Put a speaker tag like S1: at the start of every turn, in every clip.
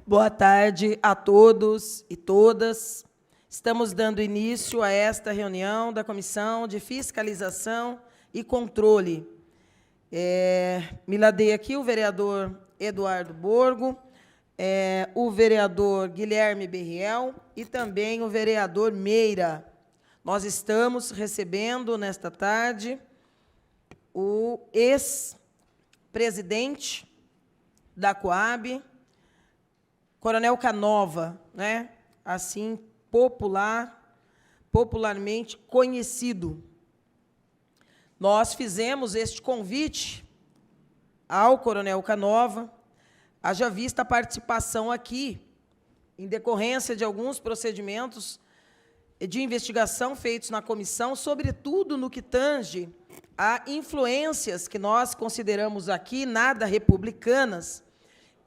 S1: Boa tarde a todos e todas. Estamos dando início a esta reunião da Comissão de Fiscalização e Controle. Me ladei aqui o vereador Eduardo Borgo, o vereador Guilherme Berriel e também o vereador Meira. Nós estamos recebendo, nesta tarde, o ex-presidente da Coab, Coronel Canova, né? Assim, popularmente conhecido. Nós fizemos este convite ao Coronel Canova, haja vista a participação aqui, em decorrência de alguns procedimentos de investigação feitos na comissão, sobretudo no que tange a influências que nós consideramos aqui nada republicanas,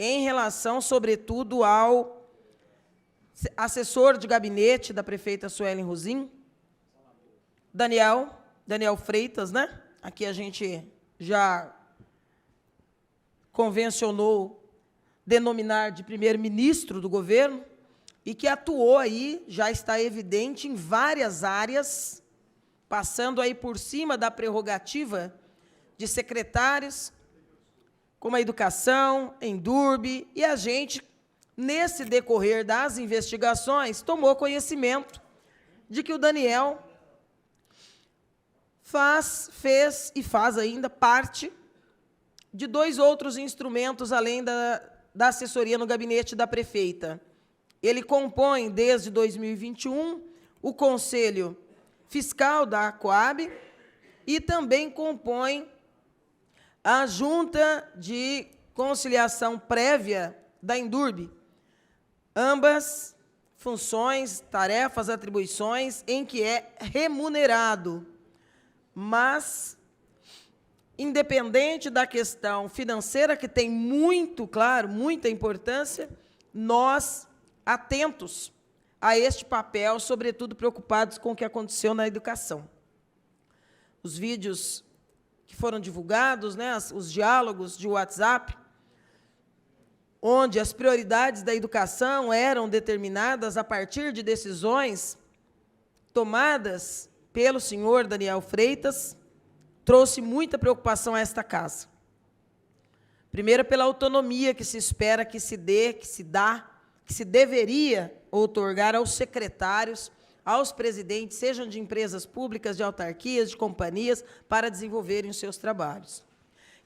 S1: em relação, sobretudo, ao assessor de gabinete da prefeita Suelen Rosim, Daniel Freitas, né? Aqui a gente já convencionou denominar de primeiro-ministro do governo, e que atuou aí, já está evidente, em várias áreas, passando aí por cima da prerrogativa de secretários, como a educação, Endurbe, e a gente, nesse decorrer das investigações, tomou conhecimento de que o Daniel fez e faz ainda parte de 2 outros instrumentos, além da assessoria no gabinete da prefeita. Ele compõe, desde 2021, o Conselho Fiscal da Coab e também compõe a Junta de Conciliação Prévia da Endurbe. Ambas funções, tarefas, atribuições em que é remunerado. Mas, independente da questão financeira, que tem muito, claro, muita importância, nós, atentos a este papel, sobretudo preocupados com o que aconteceu na educação. Os vídeos que foram divulgados, né, os diálogos de WhatsApp, onde as prioridades da educação eram determinadas a partir de decisões tomadas pelo senhor Daniel Freitas, trouxe muita preocupação a esta casa. Primeiro, pela autonomia que se espera que se dê, que se deveria outorgar aos secretários, aos presidentes, sejam de empresas públicas, de autarquias, de companhias, para desenvolverem os seus trabalhos.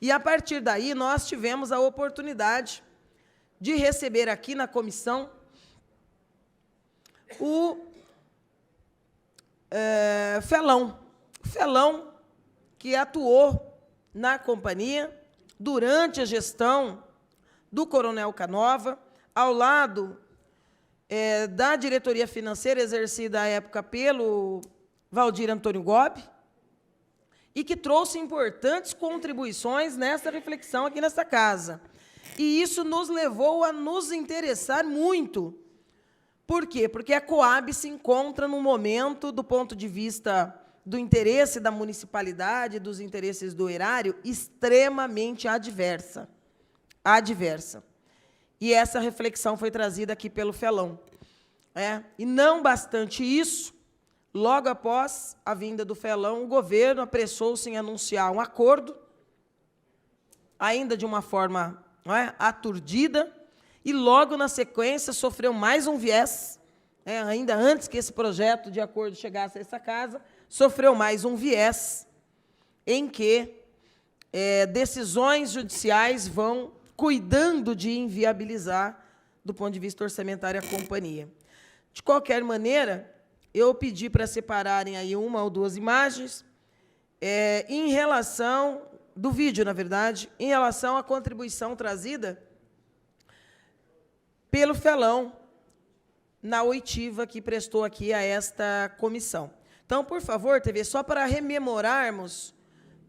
S1: E, a partir daí, nós tivemos a oportunidade de receber aqui na comissão o Felão, que atuou na companhia durante a gestão do Coronel Canova, ao lado da diretoria financeira exercida à época pelo Valdir Antônio Gobi, e que trouxe importantes contribuições nessa reflexão aqui nessa casa. E isso nos levou a nos interessar muito. Por quê? Porque a Coab se encontra num momento, do ponto de vista do interesse da municipalidade, dos interesses do erário, extremamente adversa. E essa reflexão foi trazida aqui pelo Felão. E não bastante isso, logo após a vinda do Felão, o governo apressou-se em anunciar um acordo, ainda de uma forma aturdida, e logo na sequência sofreu mais um viés, ainda antes que esse projeto de acordo chegasse a essa casa, sofreu mais um viés em que decisões judiciais vão cuidando de inviabilizar, do ponto de vista orçamentário, a companhia. De qualquer maneira, eu pedi para separarem aí 1 ou 2 imagens, em relação, do vídeo, na verdade, em relação à contribuição trazida pelo Felão na oitiva que prestou aqui a esta comissão. Então, por favor, TV, só para rememorarmos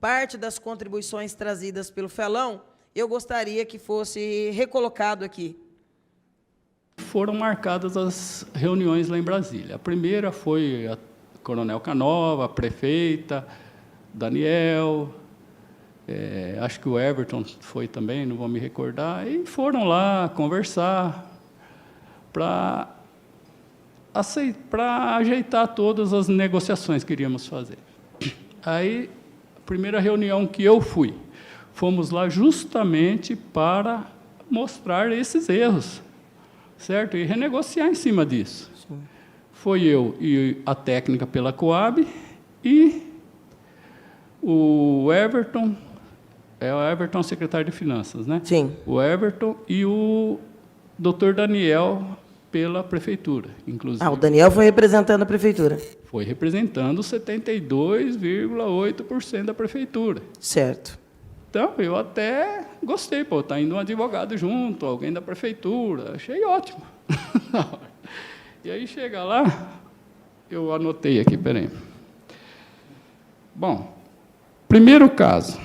S1: parte das contribuições trazidas pelo Felão, eu gostaria que fosse recolocado aqui.
S2: Foram marcadas as reuniões lá em Brasília. A primeira foi a Coronel Canova, a prefeita, Daniel, acho que o Everton foi também, não vou me recordar, e foram lá conversar para ajeitar todas as negociações que iríamos fazer. Aí, a primeira reunião que eu fui, fomos lá justamente para mostrar esses erros, certo? E renegociar em cima disso. Sim. Foi eu e a técnica pela Coab e o Everton, o Everton secretário de Finanças, né?
S1: Sim.
S2: O Everton e o Dr. Daniel pela prefeitura, inclusive.
S1: O Daniel foi representando a prefeitura.
S2: Foi representando 72,8% da prefeitura.
S1: Certo.
S2: Então, eu até gostei, tá indo um advogado junto, alguém da prefeitura, achei ótimo. E aí, chega lá, eu anotei aqui, peraí. Bom, primeiro caso,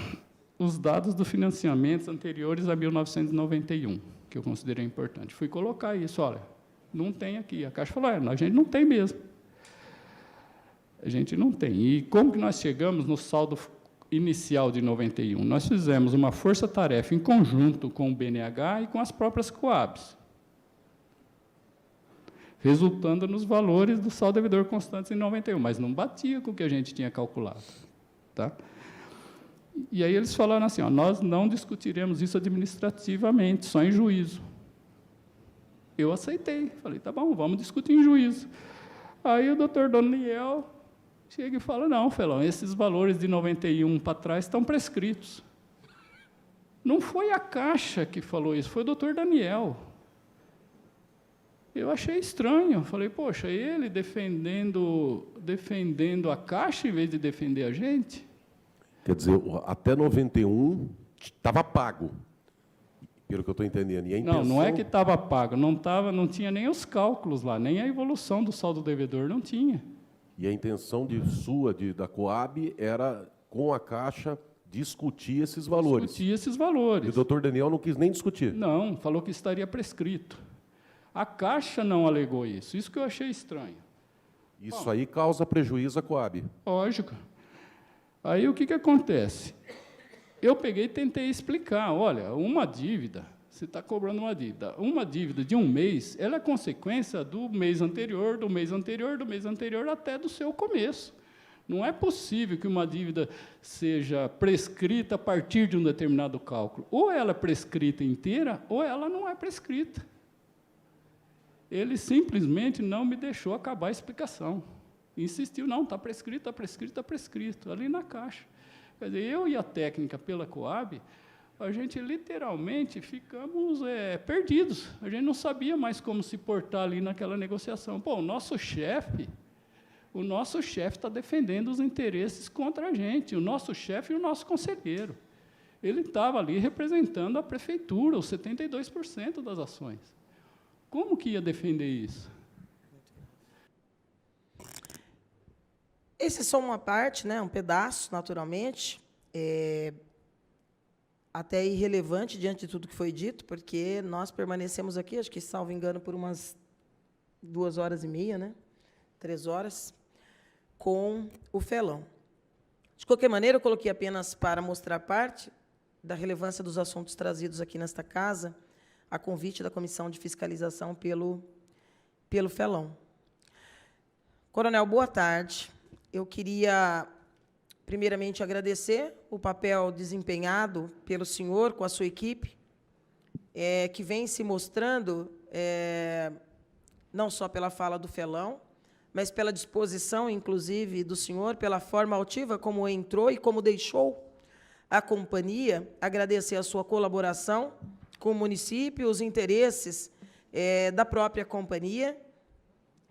S2: os dados do financiamento anteriores a 1991, que eu considerei importante. Fui colocar isso, olha, não tem aqui. A Caixa falou, a gente não tem mesmo. A gente não tem. E como que nós chegamos no saldo inicial de 91? Nós fizemos uma força-tarefa em conjunto com o BNH e com as próprias Coabs, resultando nos valores do saldo devedor constantes em 91, mas não batia com o que a gente tinha calculado. Tá? E aí eles falaram assim, nós não discutiremos isso administrativamente, só em juízo. Eu aceitei, falei, tá bom, vamos discutir em juízo. Aí o doutor Daniel chega e fala, não, Felão, esses valores de 91 para trás estão prescritos. Não foi a Caixa que falou isso, foi o doutor Daniel. Eu achei estranho, falei, poxa, ele defendendo a Caixa em vez de defender a gente?
S3: Quer dizer, até 91 estava pago, pelo que eu estou entendendo. E a intenção...
S2: Não é que estava pago, não tinha nem os cálculos lá, nem a evolução do saldo devedor, não tinha.
S3: E a intenção da Coab, era, com a Caixa, discutir esses valores.
S2: Discutir esses valores.
S3: E o doutor Daniel não quis nem discutir.
S2: Não, falou que estaria prescrito. A Caixa não alegou isso, isso que eu achei estranho.
S3: Isso aí causa prejuízo à Coab.
S2: Lógico. Aí o que acontece? Eu peguei e tentei explicar, olha, uma dívida, você está cobrando uma dívida de um mês, ela é consequência do mês anterior, do mês anterior, do mês anterior, até do seu começo. Não é possível que uma dívida seja prescrita a partir de um determinado cálculo. Ou ela é prescrita inteira, ou ela não é prescrita. Ele simplesmente não me deixou acabar a explicação. Insistiu, não, está prescrito, está prescrito, está prescrito, ali na Caixa. Quer dizer, eu e a técnica pela Coab, a gente literalmente ficamos perdidos. A gente não sabia mais como se portar ali naquela negociação. Pô, o nosso chefe está defendendo os interesses contra a gente, o nosso chefe e o nosso conselheiro. Ele estava ali representando a prefeitura, os 72% das ações. Como que ia defender isso?
S1: Esse é só uma parte, né, um pedaço, naturalmente, até irrelevante diante de tudo que foi dito, porque nós permanecemos aqui, acho que, salvo engano, por umas 2h30, né, 3 horas, com o Felão. De qualquer maneira, eu coloquei apenas para mostrar parte da relevância dos assuntos trazidos aqui nesta casa, a convite da Comissão de Fiscalização pelo Felão. Coronel, boa tarde. Eu queria, primeiramente, agradecer o papel desempenhado pelo senhor com a sua equipe, que vem se mostrando, não só pela fala do Felão, mas pela disposição, inclusive, do senhor, pela forma altiva como entrou e como deixou a companhia. Agradecer a sua colaboração com o município, os interesses da própria companhia.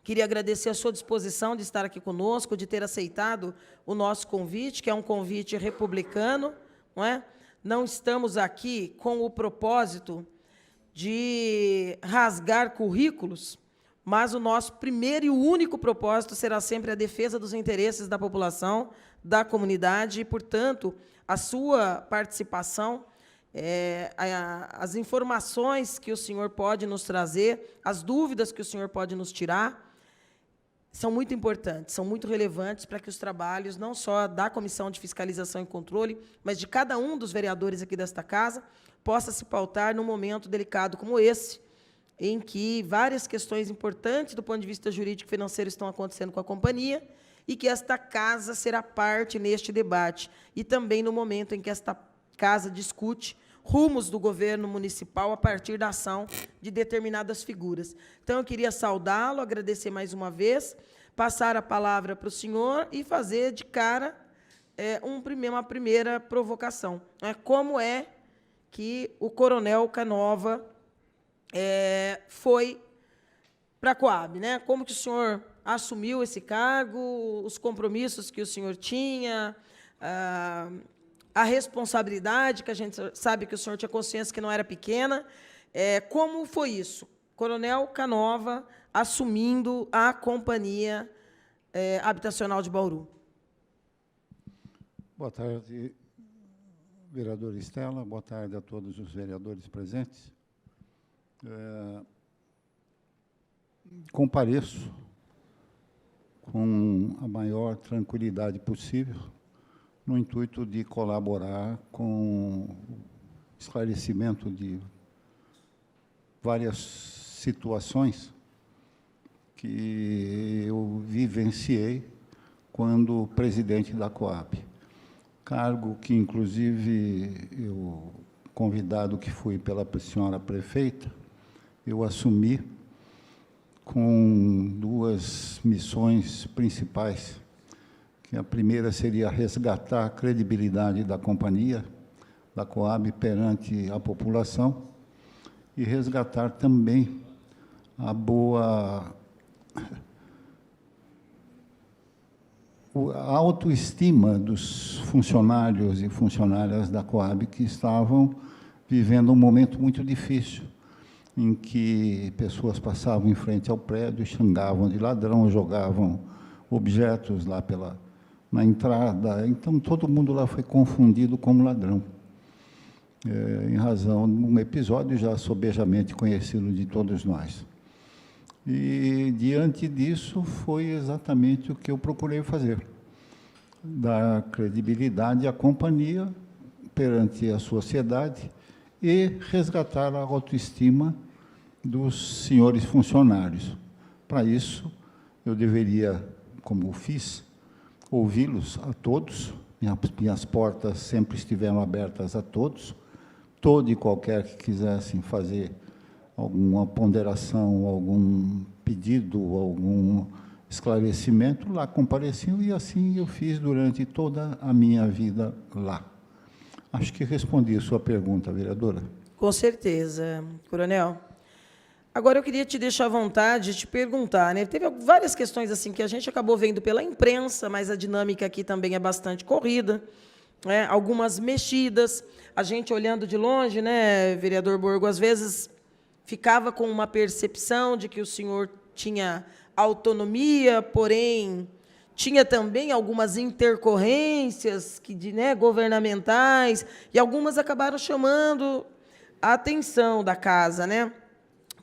S1: Queria agradecer a sua disposição de estar aqui conosco, de ter aceitado o nosso convite, que é um convite republicano, não é? Não estamos aqui com o propósito de rasgar currículos, mas o nosso primeiro e único propósito será sempre a defesa dos interesses da população, da comunidade, e, portanto, a sua participação, as informações que o senhor pode nos trazer, as dúvidas que o senhor pode nos tirar, são muito importantes, são muito relevantes para que os trabalhos, não só da Comissão de Fiscalização e Controle, mas de cada um dos vereadores aqui desta casa, possa se pautar num momento delicado como esse, em que várias questões importantes do ponto de vista jurídico e financeiro estão acontecendo com a companhia, e que esta casa será parte neste debate, e também no momento em que esta casa discute rumos do governo municipal a partir da ação de determinadas figuras. Então, eu queria saudá-lo, agradecer mais uma vez, passar a palavra para o senhor e fazer de cara uma primeira provocação. Como é que o coronel Canova foi para a Coab, né? Como que o senhor assumiu esse cargo, os compromissos que o senhor tinha, a responsabilidade, que a gente sabe que o senhor tinha consciência que não era pequena. Como foi isso? Coronel Canova assumindo a Companhia Habitacional de Bauru.
S4: Boa tarde, vereadora Estela. Boa tarde a todos os vereadores presentes. Compareço com a maior tranquilidade possível, no intuito de colaborar com o esclarecimento de várias situações que eu vivenciei quando presidente da Coab. Cargo que, inclusive, eu, convidado que fui pela senhora prefeita, eu assumi com duas missões principais. Que a primeira seria resgatar a credibilidade da companhia, da Coab, perante a população, e resgatar também a autoestima dos funcionários e funcionárias da Coab que estavam vivendo um momento muito difícil, em que pessoas passavam em frente ao prédio, xingavam de ladrão, jogavam objetos lá na entrada. Então, todo mundo lá foi confundido como ladrão, em razão de um episódio já sobejamente conhecido de todos nós. E, diante disso, foi exatamente o que eu procurei fazer, dar credibilidade à companhia perante a sociedade e resgatar a autoestima dos senhores funcionários. Para isso, eu deveria, como fiz, ouvi-los a todos. Minhas portas sempre estiveram abertas a todos. Todo e qualquer que quisessem fazer alguma ponderação, algum pedido, algum esclarecimento, lá compareciam, e assim eu fiz durante toda a minha vida lá. Acho que respondi a sua pergunta, vereadora.
S1: Com certeza, coronel. Agora, eu queria te deixar à vontade de te perguntar, né? Teve várias questões assim que a gente acabou vendo pela imprensa, mas a dinâmica aqui também é bastante corrida, né? Algumas mexidas. A gente, olhando de longe, né, vereador Borgo, às vezes ficava com uma percepção de que o senhor tinha autonomia, porém tinha também algumas intercorrências governamentais, e algumas acabaram chamando a atenção da casa, né?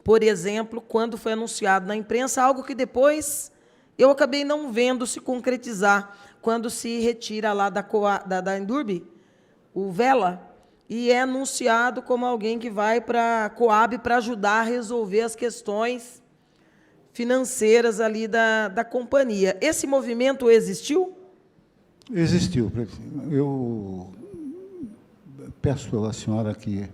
S1: Por exemplo, quando foi anunciado na imprensa, algo que depois eu acabei não vendo se concretizar, quando se retira lá da Endurbe, o Vela, e é anunciado como alguém que vai para a Coab para ajudar a resolver as questões financeiras ali da companhia. Esse movimento existiu?
S4: Existiu. Eu peço à senhora que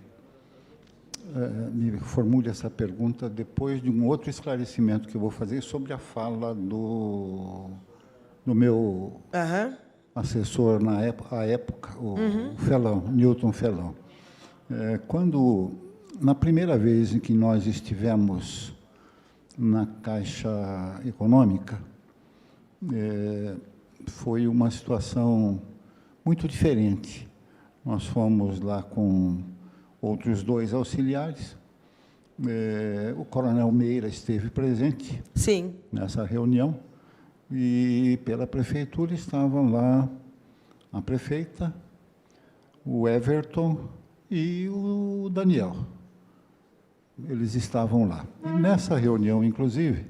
S4: me formule essa pergunta depois de um outro esclarecimento que eu vou fazer sobre a fala do meu assessor na época, o Felão, Newton Felão. Na primeira vez em que nós estivemos na Caixa Econômica, foi uma situação muito diferente. Nós fomos lá com outros dois auxiliares. O coronel Meira esteve presente.
S1: Sim.
S4: Nessa reunião, e pela prefeitura estavam lá a prefeita, o Everton e o Daniel. Eles estavam lá. E nessa reunião, inclusive,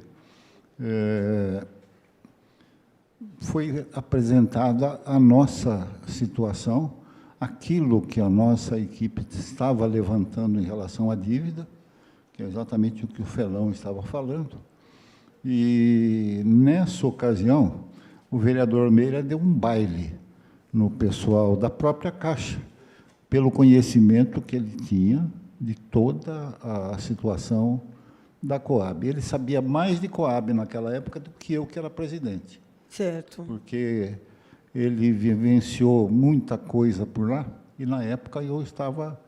S4: foi apresentada a nossa situação, aquilo que a nossa equipe estava levantando em relação à dívida, que é exatamente o que o Felão estava falando. E, nessa ocasião, o vereador Meira deu um baile no pessoal da própria Caixa, pelo conhecimento que ele tinha de toda a situação da Coab. Ele sabia mais de Coab naquela época do que eu, que era presidente.
S1: Certo.
S4: Porque ele vivenciou muita coisa por lá, e, na época, eu estava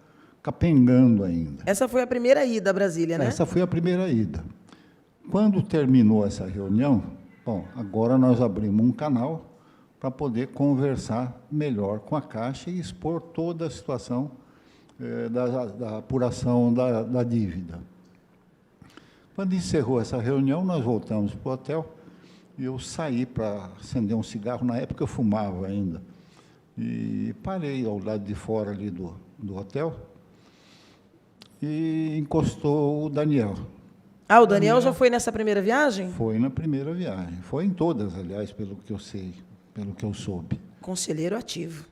S4: capengando ainda.
S1: Essa foi a primeira ida a Brasília, né?
S4: Essa foi a primeira ida. Quando terminou essa reunião, bom, agora nós abrimos um canal para poder conversar melhor com a Caixa e expor toda a situação da apuração da dívida. Quando encerrou essa reunião, nós voltamos para o hotel, e eu saí para acender um cigarro. Na época eu fumava ainda, e parei ao lado de fora ali do hotel, e encostou o Daniel.
S1: Ah, o Daniel já foi nessa primeira viagem?
S4: Foi na primeira viagem. Foi em todas, aliás, pelo que eu sei, pelo que eu soube.
S1: Conselheiro ativo.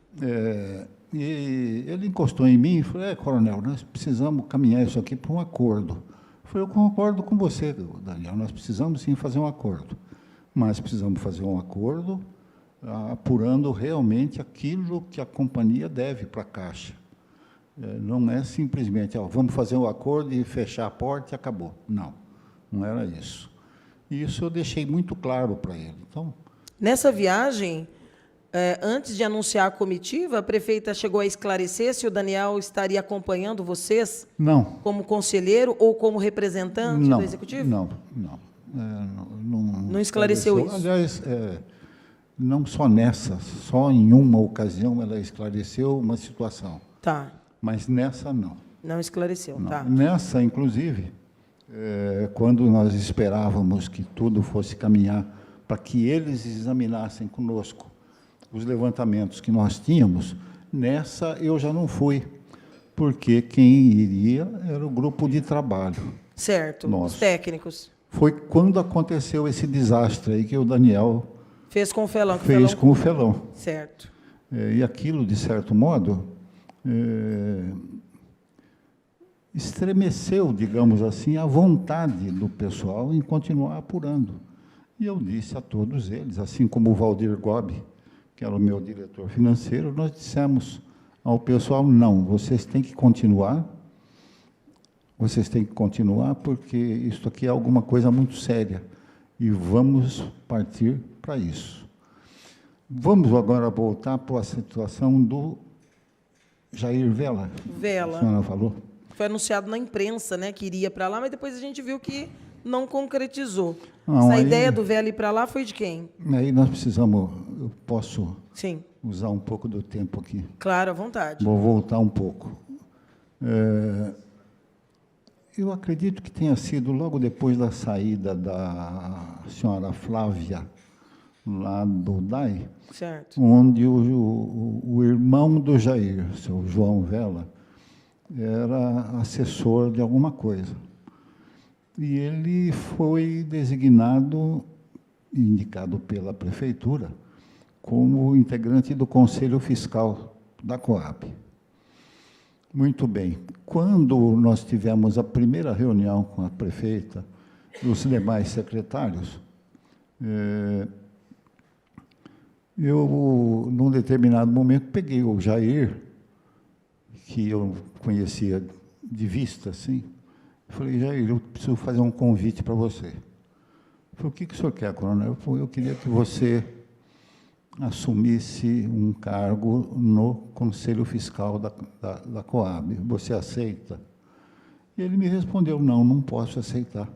S4: E ele encostou em mim e falou: coronel, nós precisamos caminhar isso aqui para um acordo. Eu falei: eu concordo com você, Daniel, nós precisamos sim fazer um acordo. Mas precisamos fazer um acordo apurando realmente aquilo que a companhia deve para a Caixa. Não é simplesmente, vamos fazer um acordo e fechar a porta e acabou. Não, não era isso. E isso eu deixei muito claro para ele. Então,
S1: nessa viagem, antes de anunciar a comitiva, a prefeita chegou a esclarecer se o Daniel estaria acompanhando vocês?
S4: Não.
S1: Como conselheiro ou como representante do Executivo?
S4: Não
S1: esclareceu isso?
S4: Aliás, não só nessa, só em uma ocasião ela esclareceu uma situação.
S1: Tá.
S4: Mas nessa, não.
S1: Não esclareceu,
S4: não.
S1: tá.
S4: Nessa, inclusive, quando nós esperávamos que tudo fosse caminhar para que eles examinassem conosco os levantamentos que nós tínhamos, nessa eu já não fui, porque quem iria era o grupo de trabalho.
S1: Certo,
S4: nosso.
S1: Os técnicos.
S4: Foi quando aconteceu esse desastre aí que o Daniel
S1: fez com o Felão.
S4: Fez com o Felão.
S1: Certo.
S4: E aquilo, de certo modo, estremeceu, digamos assim, a vontade do pessoal em continuar apurando. E eu disse a todos eles, assim como o Valdir Gobi, que era o meu diretor financeiro, nós dissemos ao pessoal: não, vocês têm que continuar, porque isso aqui é alguma coisa muito séria, e vamos partir para isso. Vamos agora voltar para a situação do Jair Vela.
S1: Vela.
S4: A senhora falou?
S1: Foi anunciado na imprensa, né, que iria para lá, mas depois a gente viu que não concretizou.
S4: Não,
S1: essa ideia do Vela ir para lá foi de quem?
S4: Aí nós precisamos, eu posso
S1: Sim.
S4: usar um pouco do tempo aqui.
S1: Claro, à vontade.
S4: Vou voltar um pouco. Eu acredito que tenha sido logo depois da saída da senhora Flávia, lá do DAI,
S1: certo.
S4: onde o irmão do Jair, o seu João Vela, era assessor de alguma coisa. E ele foi designado, indicado pela prefeitura, como integrante do Conselho Fiscal da Coab. Muito bem. Quando nós tivemos a primeira reunião com a prefeita e os demais secretários, eu, num determinado momento, peguei o Jair, que eu conhecia de vista, assim, falei: Jair, eu preciso fazer um convite para você. Ele falou: o que o senhor quer, coronel? Eu queria que você assumisse um cargo no Conselho Fiscal da Coab. Você aceita? E ele me respondeu: não posso aceitar,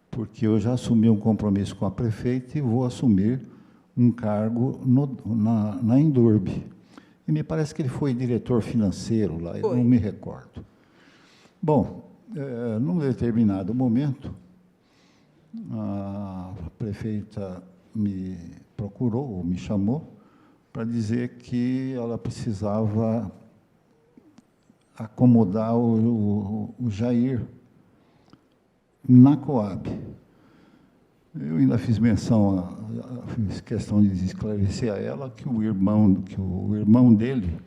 S4: porque eu já assumi um compromisso com a prefeita e vou assumir um cargo na Endurb. E me parece que ele foi diretor financeiro lá, eu não me recordo. Bom, num determinado momento, a prefeita me procurou, ou me chamou, para dizer que ela precisava acomodar o Jair na Coab. Eu ainda fiz menção fiz questão de esclarecer a ela que o irmão dele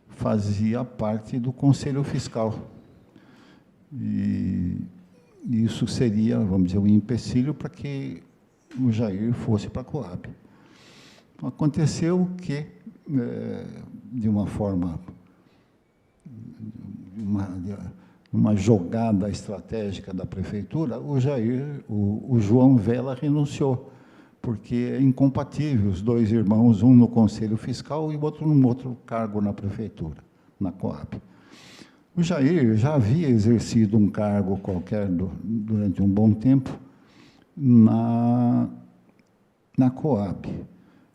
S4: fazia parte do Conselho Fiscal. E isso seria, vamos dizer, um empecilho para que o Jair fosse para a Coab. Aconteceu que, de uma forma, uma jogada estratégica da prefeitura, o João Vela renunciou, porque é incompatível os dois irmãos, um no Conselho Fiscal e o outro num outro cargo na prefeitura, na Coab. O Jair já havia exercido um cargo qualquer durante um bom tempo na Coab,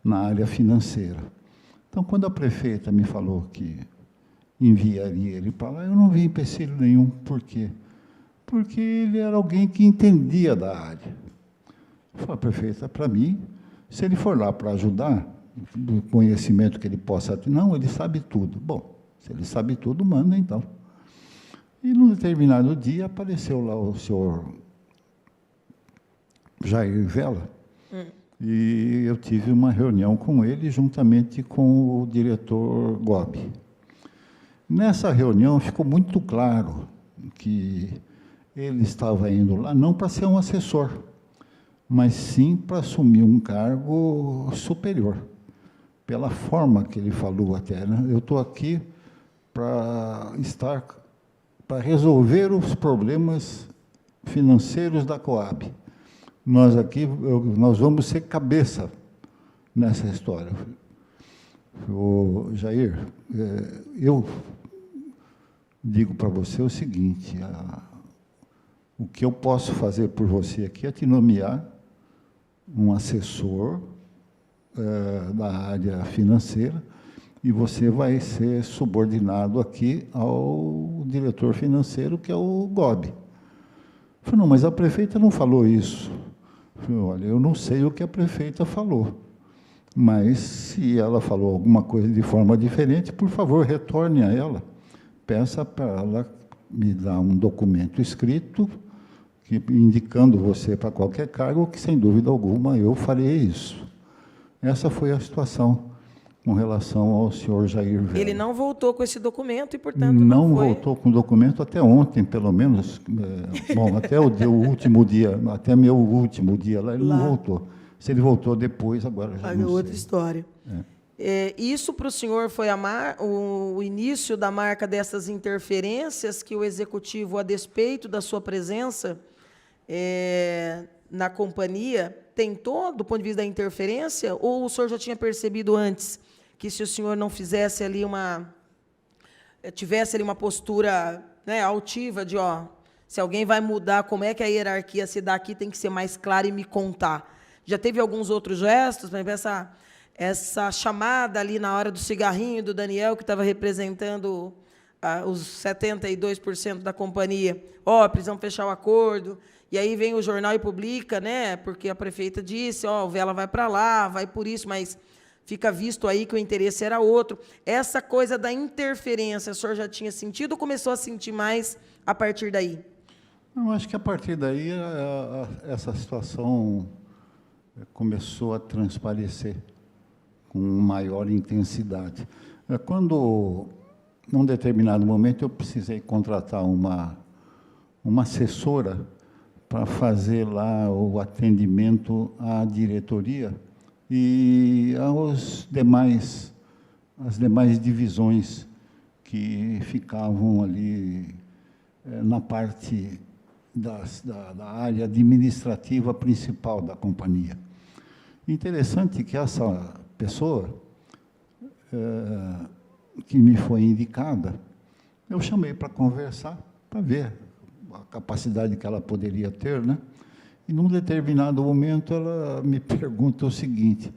S4: na área financeira. Então, quando a prefeita me falou que enviaria ele para lá, eu não vi empecilho nenhum. Por quê? Porque ele era alguém que entendia da área. Eu falei, prefeita, para mim, se ele for lá para ajudar, do conhecimento que ele possa ter, não, ele sabe tudo. Bom, se ele sabe tudo, manda então. E, num determinado dia, apareceu lá o senhor Jair Vela, e eu tive uma reunião com ele, juntamente com o diretor Gobi. Nessa reunião, ficou muito claro que ele estava indo lá não para ser um assessor, mas sim para assumir um cargo superior, pela forma que ele falou até, né? Eu estou aqui para resolver os problemas financeiros da Coab. Nós vamos ser cabeça nessa história. Jair, eu digo para você o seguinte, o que eu posso fazer por você aqui é te nomear um assessor da área financeira, e você vai ser subordinado aqui ao diretor financeiro, que é o Gobi. Eu falei, não, mas a prefeita não falou isso. Eu falei, olha, eu não sei o que a prefeita falou, mas se ela falou alguma coisa de forma diferente, por favor, retorne a ela. Peça para ela me dar um documento escrito, indicando você para qualquer cargo, que, sem dúvida alguma, eu farei isso. Essa foi a situação com relação ao senhor Jair Vela.
S1: Ele não voltou com esse documento e, portanto,
S4: não
S1: foi...
S4: voltou com o documento até ontem, pelo menos. Bom, até o último dia, até meu último dia lá, ele não voltou. Se ele voltou depois, agora já não sei.
S1: Outra história. Isso para o senhor foi o início da marca dessas interferências que o Executivo, a despeito da sua presença na companhia, tentou, do ponto de vista da interferência, ou o senhor já tinha percebido antes que, se o senhor não fizesse ali tivesse ali uma postura, né, altiva de, se alguém vai mudar, como é que a hierarquia se dá aqui, tem que ser mais clara e me contar. Já teve alguns outros gestos, por exemplo, essa chamada ali na hora do cigarrinho do Daniel, que estava representando os 72% da companhia, precisamos fechar o acordo, e aí vem o jornal e publica, né, porque a prefeita disse, o Vela vai para lá, vai por isso, mas fica visto aí que o interesse era outro. Essa coisa da interferência, o senhor já tinha sentido ou começou a sentir mais a partir daí?
S4: Eu acho que a partir daí essa situação começou a transparecer com maior intensidade. Quando, num determinado momento, eu precisei contratar uma assessora para fazer lá o atendimento à diretoria e às demais divisões que ficavam ali na parte da área administrativa principal da companhia. Interessante que essa pessoa que me foi indicada, eu chamei para conversar, para ver a capacidade que ela poderia ter, né? E, num determinado momento, ela me pergunta o seguinte,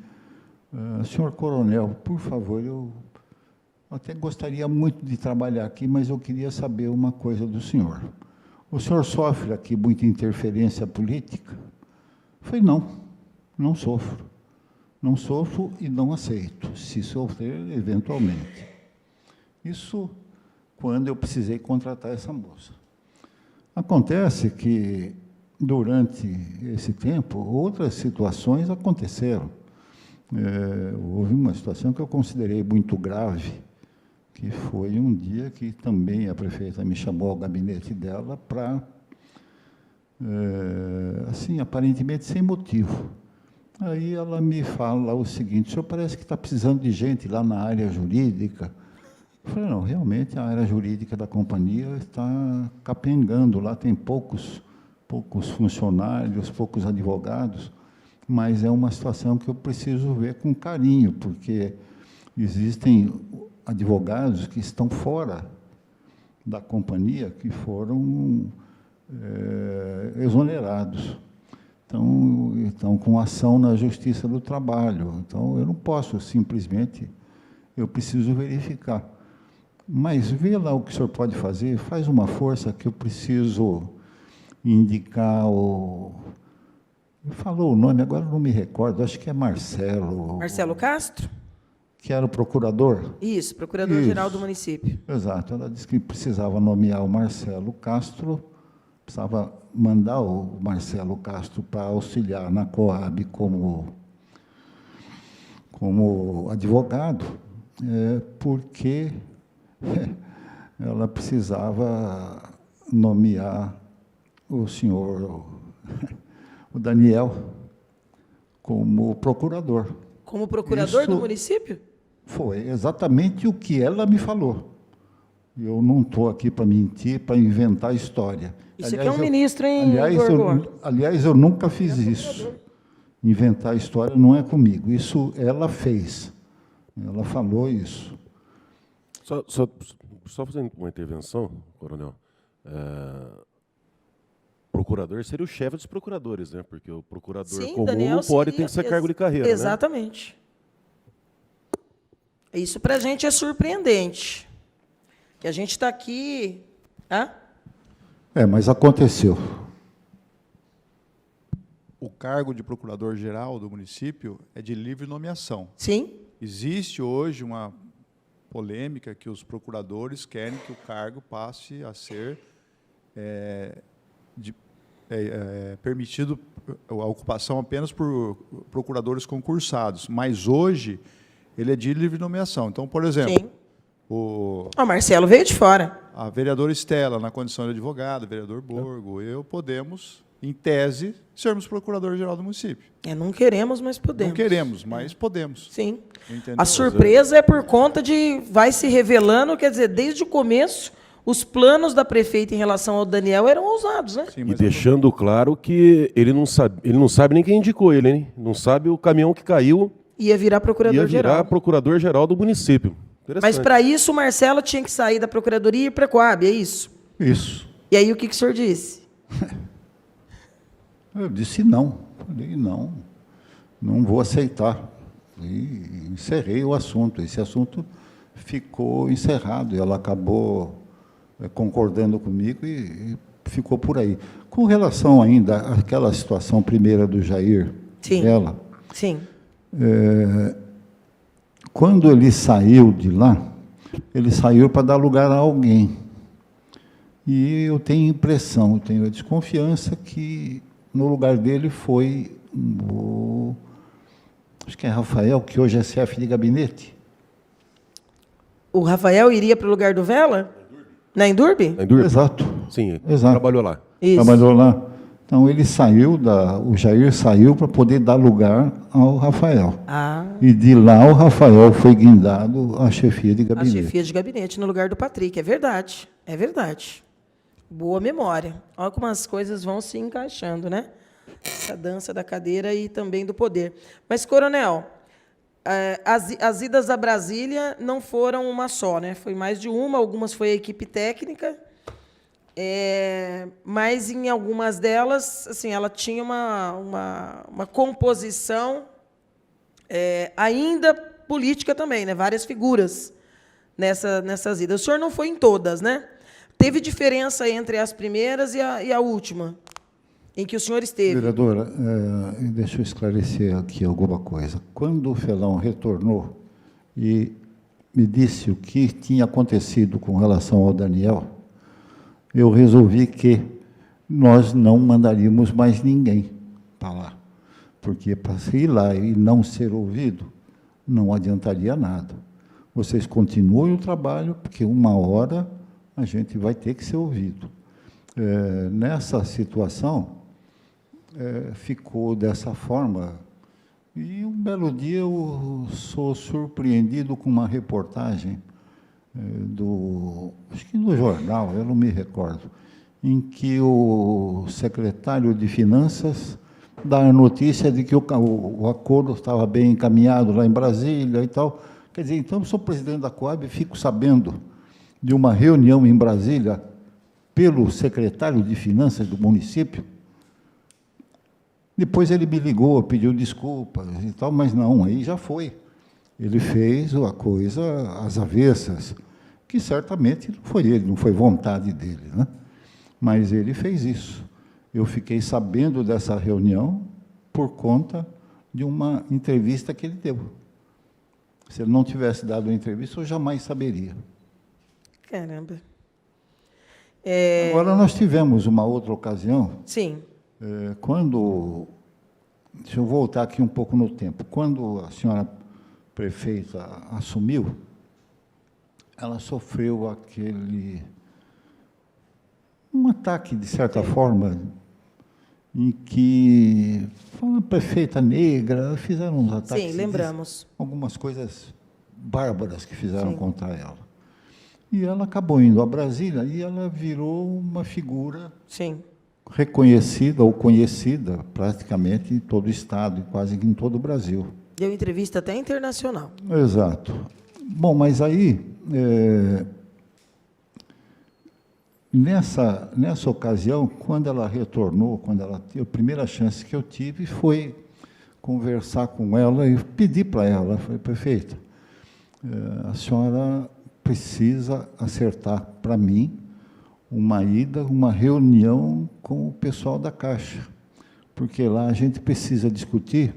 S4: senhor coronel, por favor, eu até gostaria muito de trabalhar aqui, mas eu queria saber uma coisa do senhor. O senhor sofre aqui muita interferência política? Eu falei, não sofro. Não sofro e não aceito, se sofrer, eventualmente. Isso quando eu precisei contratar essa moça. Acontece que durante esse tempo, outras situações aconteceram. Houve uma situação que eu considerei muito grave, que foi um dia que também a prefeita me chamou ao gabinete dela para, assim, aparentemente sem motivo. Aí ela me fala o seguinte: o senhor parece que está precisando de gente lá na área jurídica. Eu falei: não, realmente a área jurídica da companhia está capengando, lá tem poucos funcionários, poucos advogados, mas é uma situação que eu preciso ver com carinho, porque existem advogados que estão fora da companhia, que foram exonerados. Então, estão com ação na Justiça do Trabalho. Então, eu não posso simplesmente, eu preciso verificar. Mas vê lá o que o senhor pode fazer, faz uma força que eu preciso indicar o... Falou o nome, agora não me recordo, acho que é Marcelo.
S1: Marcelo Castro?
S4: Que era o procurador?
S1: Isso, procurador-geral do município.
S4: Exato, ela disse que precisava nomear o Marcelo Castro, precisava mandar o Marcelo Castro para auxiliar na Coab como advogado, porque ela precisava nomear o senhor, o Daniel, como procurador.
S1: Como procurador do município?
S4: Foi exatamente o que ela me falou. Eu não estou aqui para mentir, para inventar história.
S1: Isso aqui é um ministro, hein,
S4: aliás, eu nunca fiz isso. Inventar história não é comigo. Isso ela fez. Ela falou isso.
S3: Só fazendo uma intervenção, coronel. Procurador seria o chefe dos procuradores, né? Porque o procurador comum
S1: Daniel
S3: não pode ter que ser cargo de carreira.
S1: Exatamente. Né? Isso para a gente é surpreendente. Que a gente está aqui...
S4: mas aconteceu.
S5: O cargo de procurador-geral do município é de livre nomeação.
S1: Sim.
S5: Existe hoje uma polêmica que os procuradores querem que o cargo passe a ser permitido a ocupação apenas por procuradores concursados. Mas hoje ele é de livre nomeação. Então, por exemplo,
S1: sim, o Marcelo veio de fora.
S5: A vereadora Estela, na condição de advogada, o vereador Borgo, eu podemos, em tese, sermos procurador-geral do município.
S1: Não queremos, mas podemos.
S5: Não queremos, mas podemos.
S1: Sim.
S5: Entendeu?
S1: A surpresa é por conta de... Vai se revelando, quer dizer, desde o começo, os planos da prefeita em relação ao Daniel eram ousados, né?
S3: Sim, e deixando claro que ele não sabe nem quem indicou ele, hein? Não sabe o caminhão que caiu.
S1: Ia virar procurador-geral.
S3: Ia virar procurador-geral do município.
S1: Mas, para isso, o Marcelo tinha que sair da Procuradoria e ir para a Coab, é isso?
S4: Isso.
S1: E aí, o que o senhor disse?
S4: Eu disse não. Falei, não vou aceitar. E encerrei o assunto. Esse assunto ficou encerrado. E ela acabou concordando comigo e ficou por aí. Com relação ainda àquela situação primeira do Jair,
S1: sim,
S4: dela,
S1: sim.
S4: Quando ele saiu de lá, ele saiu para dar lugar a alguém. E eu tenho impressão, eu tenho a desconfiança que no lugar dele foi acho que é Rafael, que hoje é chefe de gabinete.
S1: O Rafael iria para o lugar do Vela? Na Endurbe?
S3: Na Endurbe?
S4: Exato.
S3: Sim,
S4: exato.
S3: Trabalhou lá.
S1: Isso.
S4: Trabalhou lá. Então, ele saiu, o Jair saiu para poder dar lugar ao Rafael. E de lá, o Rafael foi guindado à chefia de gabinete.
S1: A chefia de gabinete, no lugar do Patrick. É verdade, é verdade. Boa memória. Olha como as coisas vão se encaixando, né? Essa dança da cadeira e também do poder. Mas, coronel, as idas a Brasília não foram uma só, né? Foi mais de uma, algumas foi a equipe técnica... mas em algumas delas, assim, ela tinha uma composição ainda política também, né? Várias figuras nessas idas. O senhor não foi em todas, né? Teve diferença entre as primeiras e a última, em que o senhor esteve?
S4: Vereadora, deixa eu esclarecer aqui alguma coisa. Quando o Felão retornou e me disse o que tinha acontecido com relação ao Daniel, eu resolvi que nós não mandaríamos mais ninguém para lá. Porque para ir lá e não ser ouvido, não adiantaria nada. Vocês continuem o trabalho, porque uma hora a gente vai ter que ser ouvido. Nessa situação, ficou dessa forma. E um belo dia eu sou surpreendido com uma reportagem acho que no jornal, eu não me recordo, em que o secretário de Finanças dá a notícia de que o acordo estava bem encaminhado lá em Brasília e tal. Quer dizer, então, eu sou presidente da Coab e fico sabendo de uma reunião em Brasília pelo secretário de Finanças do município. Depois ele me ligou, pediu desculpas e tal, mas não, aí já foi. Ele fez a coisa às avessas, que certamente não foi ele, não foi vontade dele, né? Mas ele fez isso. Eu fiquei sabendo dessa reunião por conta de uma entrevista que ele deu. Se ele não tivesse dado a entrevista, eu jamais saberia.
S1: Caramba.
S4: Agora, nós tivemos uma outra ocasião,
S1: Sim.
S4: quando... Deixa eu voltar aqui um pouco no tempo. Quando a senhora prefeita assumiu, ela sofreu um ataque, de certa forma, em que foi uma prefeita negra, fizeram uns ataques.
S1: Sim, lembramos.
S4: Algumas coisas bárbaras que fizeram
S1: Sim.
S4: contra ela. E ela acabou indo a Brasília e ela virou uma figura
S1: Sim.
S4: reconhecida ou conhecida praticamente em todo o Estado, e quase que em todo o Brasil.
S1: Deu entrevista até internacional.
S4: Exato. Bom, mas aí, nessa ocasião, quando ela retornou, a primeira chance que eu tive foi conversar com ela e pedir para ela, falei, prefeita, a senhora precisa acertar para mim uma reunião com o pessoal da Caixa, porque lá a gente precisa discutir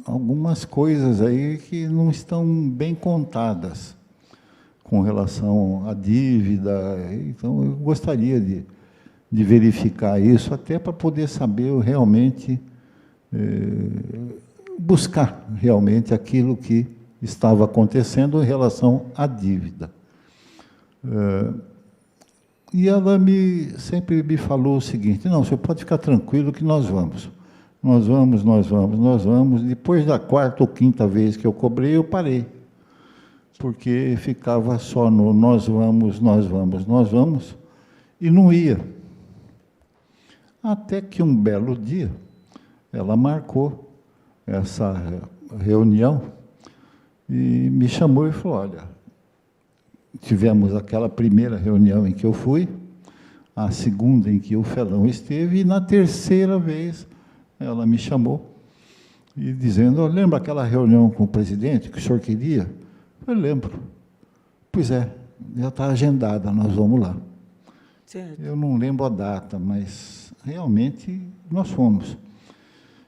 S4: algumas coisas aí que não estão bem contadas com relação à dívida. Então, eu gostaria de verificar isso, até para poder saber realmente, buscar realmente aquilo que estava acontecendo em relação à dívida. E ela sempre me falou o seguinte, não, o senhor pode ficar tranquilo que nós vamos. Nós vamos. Depois da quarta ou quinta vez que eu cobrei, eu parei. Porque ficava só no nós vamos, e não ia. Até que um belo dia, ela marcou essa reunião e me chamou e falou, olha, tivemos aquela primeira reunião em que eu fui, a segunda em que o Felão esteve, e na terceira vez ela me chamou, e dizendo, lembra aquela reunião com o presidente que o senhor queria? Eu lembro. Pois é, já está agendada, nós vamos lá.
S1: Certo.
S4: Eu não lembro a data, mas realmente nós fomos.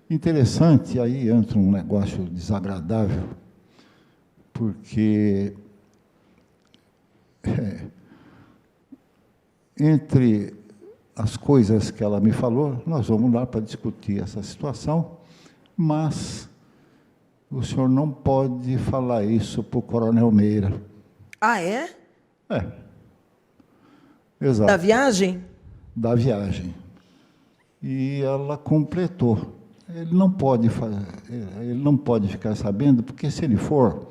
S4: Interessante, aí entra um negócio desagradável, porque entre as coisas que ela me falou, nós vamos lá para discutir essa situação, mas o senhor não pode falar isso para o Coronel Meira.
S1: Ah, é?
S4: Exato.
S1: Da viagem?
S4: Da viagem. E ela completou. Ele não pode ficar sabendo, porque se ele for,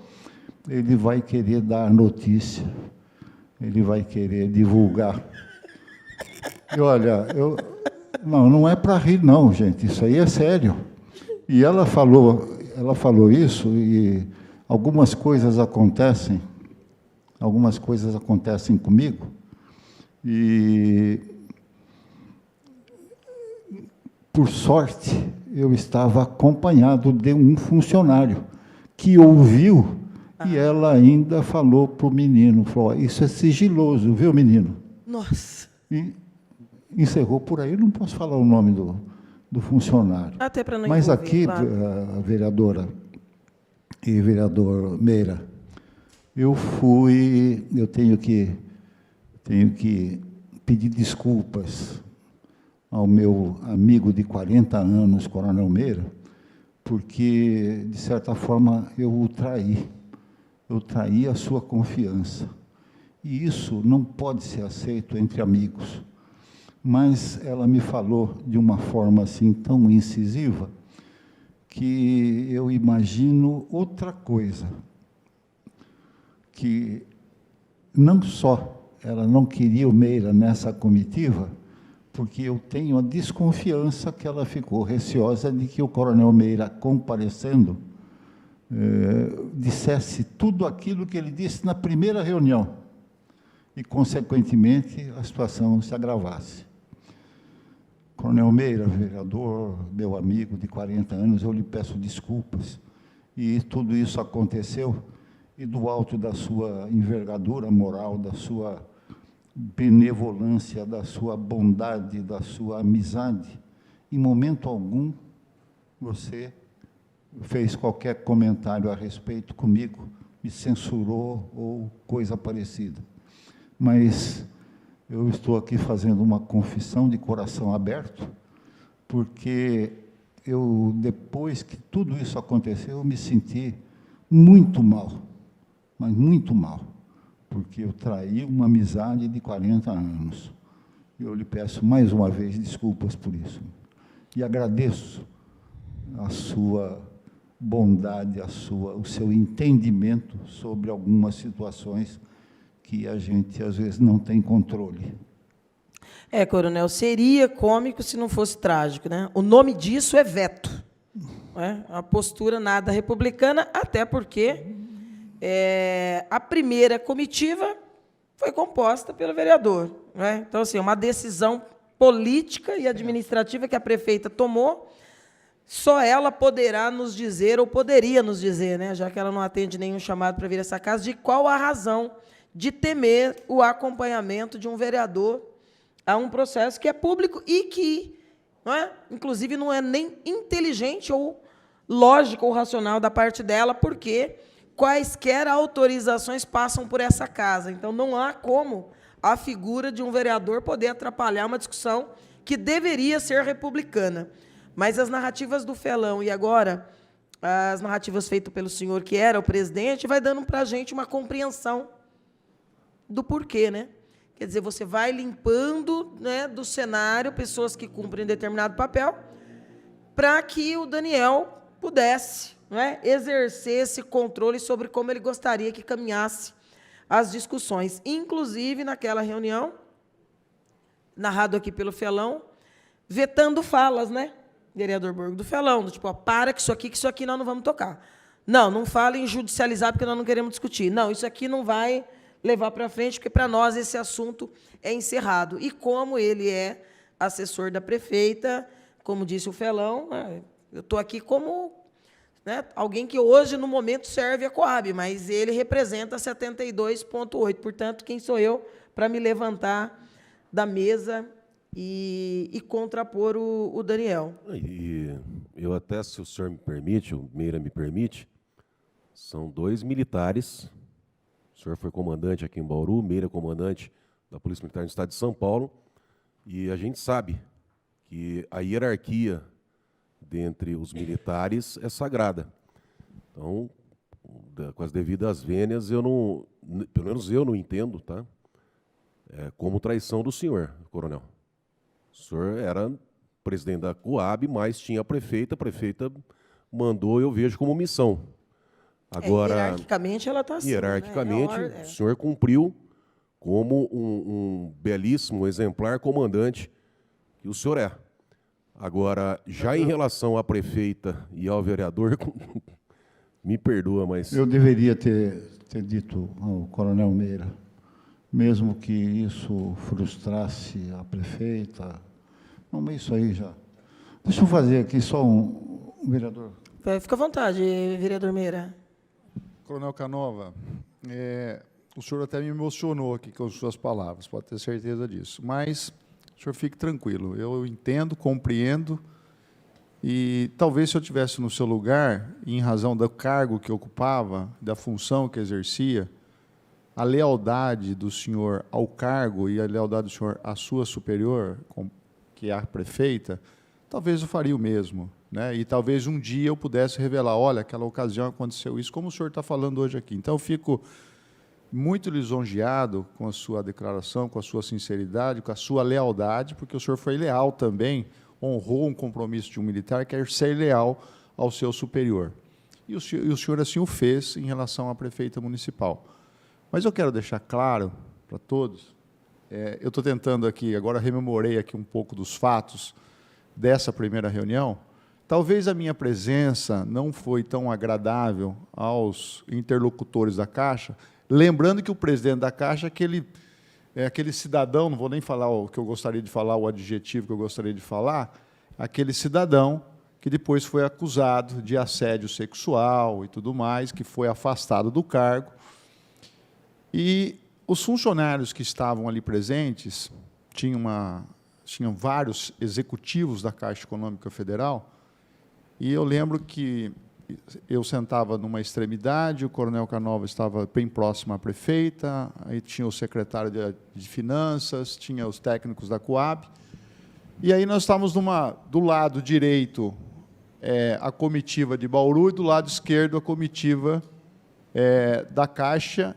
S4: ele vai querer dar notícia, ele vai querer divulgar. E olha, não é para rir não, gente, isso aí é sério. E ela falou isso, e algumas coisas acontecem comigo, e por sorte eu estava acompanhado de um funcionário que ouviu, e ela ainda falou para o menino, falou, isso é sigiloso, viu, menino?
S1: Nossa.
S4: E encerrou por aí, não posso falar o nome do funcionário.
S1: Até para não
S4: Mas
S1: envolver,
S4: aqui,
S1: claro.
S4: a vereadora e vereador Meira, eu tenho que pedir desculpas ao meu amigo de 40 anos, Coronel Meira, porque, de certa forma, eu o traí. Eu traí a sua confiança. E isso não pode ser aceito entre amigos. Mas ela me falou de uma forma assim tão incisiva que eu imagino outra coisa, que não só ela não queria o Meira nessa comitiva, porque eu tenho a desconfiança que ela ficou receosa de que o Coronel Meira, comparecendo, dissesse tudo aquilo que ele disse na primeira reunião e, consequentemente, a situação se agravasse. Coronel Meira, vereador, meu amigo de 40 anos, eu lhe peço desculpas. E tudo isso aconteceu, e do alto da sua envergadura moral, da sua benevolência, da sua bondade, da sua amizade, em momento algum você fez qualquer comentário a respeito comigo, me censurou ou coisa parecida. Mas eu estou aqui fazendo uma confissão de coração aberto, porque eu, depois que tudo isso aconteceu, eu me senti muito mal, mas muito mal, porque eu traí uma amizade de 40 anos. Eu lhe peço mais uma vez desculpas por isso. E agradeço a sua bondade, o seu entendimento sobre algumas situações que a gente, às vezes, não tem controle.
S1: Coronel, seria cômico se não fosse trágico, né? O nome disso é veto. Né? A postura nada republicana, até porque a primeira comitiva foi composta pelo vereador. Né? Então, assim, uma decisão política e administrativa que a prefeita tomou, só ela poderá nos dizer, ou poderia nos dizer, né, já que ela não atende nenhum chamado para vir a essa casa, de qual a razão de temer o acompanhamento de um vereador a um processo que é público e que, inclusive, não é nem inteligente ou lógico ou racional da parte dela, porque quaisquer autorizações passam por essa casa. Então, não há como a figura de um vereador poder atrapalhar uma discussão que deveria ser republicana. Mas as narrativas do Felão e agora as narrativas feitas pelo senhor, que era o presidente, vai dando para a gente uma compreensão do porquê, né? Quer dizer, você vai limpando, né, do cenário pessoas que cumprem determinado papel para que o Daniel pudesse, né, exercer esse controle sobre como ele gostaria que caminhasse as discussões. Inclusive, naquela reunião, narrado aqui pelo Felão, vetando falas, né, vereador Borgo, do Felão, do tipo, para que isso aqui nós não vamos tocar. Não fale em judicializar, porque nós não queremos discutir. Não, isso aqui não vai levar para frente, porque para nós esse assunto é encerrado. E como ele é assessor da prefeita, como disse o Felão, eu estou aqui como, né, alguém que hoje, no momento, serve a Coab, mas ele representa 72,8%. Portanto, quem sou eu para me levantar da mesa e contrapor o Daniel?
S3: E eu até, se o senhor me permite, o Meira me permite, são 2 militares. O senhor foi comandante aqui em Bauru, Meira comandante da Polícia Militar do Estado de São Paulo, e a gente sabe que a hierarquia dentre os militares é sagrada. Então, com as devidas vênias, pelo menos eu não entendo, tá? Como traição do senhor, coronel. O senhor era presidente da Coab, mas tinha a prefeita mandou, eu vejo como missão. Agora,
S1: hierarquicamente, ela está assim.
S3: Hierarquicamente,
S1: né?
S3: O senhor cumpriu como um belíssimo exemplar comandante que o senhor é. Agora, já em relação à prefeita e ao vereador, me perdoa, mas...
S4: Eu deveria ter dito ao coronel Meira, mesmo que isso frustrasse a prefeita. Não, mas isso aí já... Deixa eu fazer aqui só um vereador.
S1: Fica à vontade, vereador Meira.
S5: Coronel Canova, o senhor até me emocionou aqui com as suas palavras, pode ter certeza disso. Mas o senhor fique tranquilo, eu entendo, compreendo, e talvez se eu estivesse no seu lugar, em razão do cargo que ocupava, da função que exercia, a lealdade do senhor ao cargo e a lealdade do senhor à sua superior, que é a prefeita, talvez eu faria o mesmo, né? E talvez um dia eu pudesse revelar, olha, aquela ocasião aconteceu isso, como o senhor está falando hoje aqui. Então, eu fico muito lisonjeado com a sua declaração, com a sua sinceridade, com a sua lealdade, porque o senhor foi leal também, honrou um compromisso de um militar, quer ser leal ao seu superior. E o senhor assim o fez em relação à prefeita municipal. Mas eu quero deixar claro para todos, eu estou tentando aqui, agora rememorei aqui um pouco dos fatos dessa primeira reunião, talvez a minha presença não foi tão agradável aos interlocutores da Caixa, lembrando que o presidente da Caixa é aquele cidadão, não vou nem falar o que eu gostaria de falar, o adjetivo que eu gostaria de falar, aquele cidadão que depois foi acusado de assédio sexual e tudo mais, que foi afastado do cargo. E os funcionários que estavam ali presentes, tinham vários executivos da Caixa Econômica Federal, e eu lembro que eu sentava numa extremidade, o coronel Canova estava bem próximo à prefeita, aí tinha o secretário de Finanças, tinha os técnicos da Coab, e aí nós estávamos do lado direito a comitiva de Bauru e do lado esquerdo a comitiva da Caixa,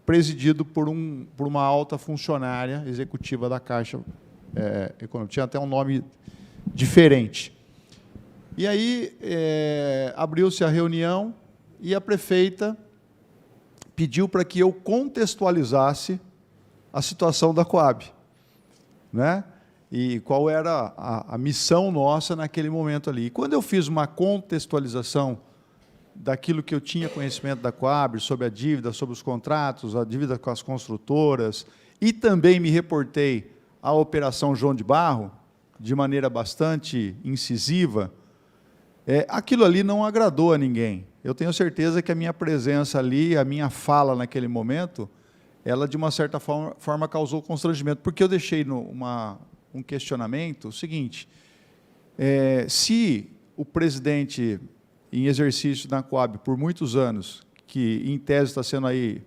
S5: presidido por uma alta funcionária executiva da Caixa Econômica. Tinha até um nome diferente. E aí abriu-se a reunião e a prefeita pediu para que eu contextualizasse a situação da Coab, né? E qual era a missão nossa naquele momento ali. E quando eu fiz uma contextualização daquilo que eu tinha conhecimento da Coab, sobre a dívida, sobre os contratos, a dívida com as construtoras, e também me reportei à Operação João de Barro, de maneira bastante incisiva, aquilo ali não agradou a ninguém. Eu tenho certeza que a minha presença ali, a minha fala naquele momento, ela, de uma certa forma causou constrangimento, porque eu deixei um questionamento, o seguinte, se o presidente em exercício da Coab por muitos anos, que em tese está sendo aí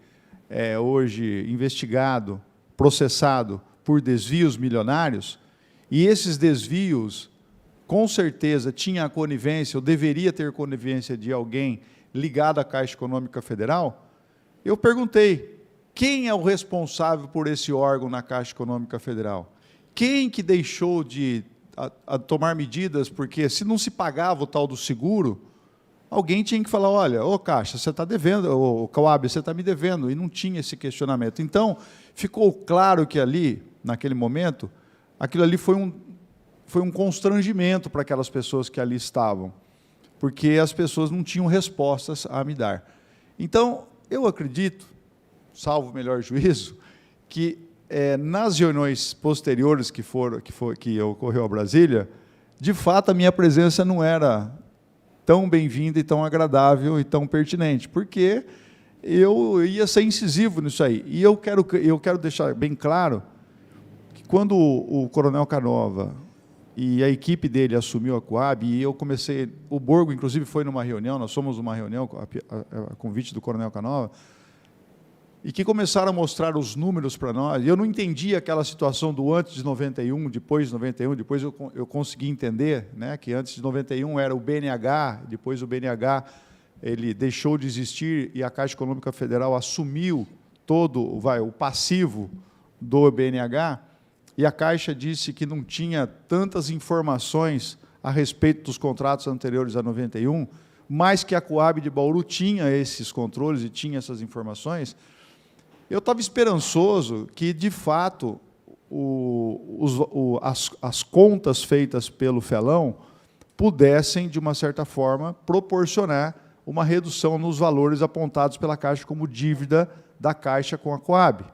S5: hoje investigado, processado por desvios milionários, e esses desvios, com certeza, tinha a conivência, ou deveria ter conivência de alguém ligado à Caixa Econômica Federal, eu perguntei, quem é o responsável por esse órgão na Caixa Econômica Federal? Quem que deixou de tomar medidas, porque se não se pagava o tal do seguro, alguém tinha que falar, olha, ô Caixa, você está devendo, ô Coab, você está me devendo, e não tinha esse questionamento. Então, ficou claro que ali, naquele momento, aquilo ali foi um constrangimento para aquelas pessoas que ali estavam, porque as pessoas não tinham respostas a me dar. Então, eu acredito, salvo o melhor juízo, que nas reuniões posteriores que ocorreu a Brasília, de fato, a minha presença não era tão bem-vinda e tão agradável e tão pertinente, porque eu ia ser incisivo nisso aí. E eu quero deixar bem claro que quando o coronel Canova e a equipe dele assumiu a Coab, e eu comecei, o Borgo, inclusive, foi numa reunião, nós fomos numa reunião, a convite do coronel Canova, e que começaram a mostrar os números para nós. Eu não entendia aquela situação do antes de 91, depois de 91, depois eu consegui entender, né, que antes de 91 era o BNH, depois o BNH ele deixou de existir e a Caixa Econômica Federal assumiu todo o passivo do BNH, e a Caixa disse que não tinha tantas informações a respeito dos contratos anteriores a 91, mas que a Coab de Bauru tinha esses controles e tinha essas informações. Eu estava esperançoso que, de fato, as contas feitas pelo Felão pudessem, de uma certa forma, proporcionar uma redução nos valores apontados pela Caixa como dívida da Caixa com a Coab.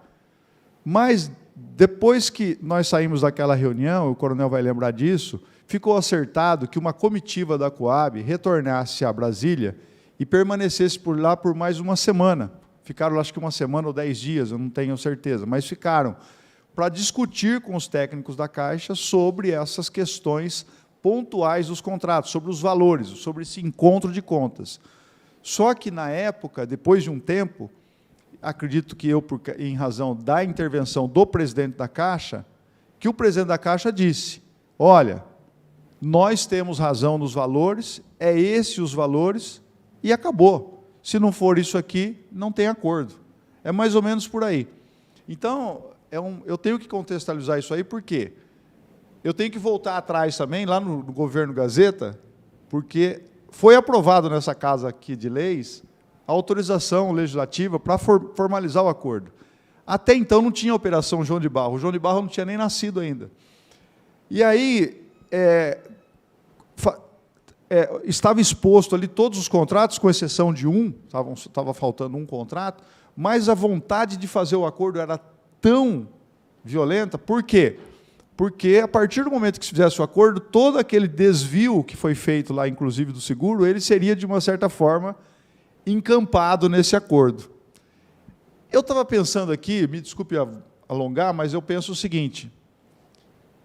S5: Mas, depois que nós saímos daquela reunião, o coronel vai lembrar disso, ficou acertado que uma comitiva da Coab retornasse a Brasília e permanecesse por lá por mais uma semana. Ficaram, acho que uma semana ou 10 dias, eu não tenho certeza, mas ficaram para discutir com os técnicos da Caixa sobre essas questões pontuais dos contratos, sobre os valores, sobre esse encontro de contas. Só que, na época, depois de um tempo, acredito que em razão da intervenção do presidente da Caixa, que o presidente da Caixa disse, olha, nós temos razão nos valores, é esses os valores, e acabou. Se não for isso aqui, não tem acordo. É mais ou menos por aí. Então, eu tenho que contextualizar isso aí, porque eu tenho que voltar atrás também, lá no governo Gazeta, porque foi aprovado nessa casa aqui de leis a autorização legislativa para formalizar o acordo. Até então não tinha a Operação João de Barro. O João de Barro não tinha nem nascido ainda. E aí, estava exposto ali todos os contratos, com exceção de um, estava faltando um contrato, mas a vontade de fazer o acordo era tão violenta. Por quê? Porque, a partir do momento que se fizesse o acordo, todo aquele desvio que foi feito lá, inclusive do seguro, ele seria, de uma certa forma, encampado nesse acordo. Eu estava pensando aqui, me desculpe alongar, mas eu penso o seguinte,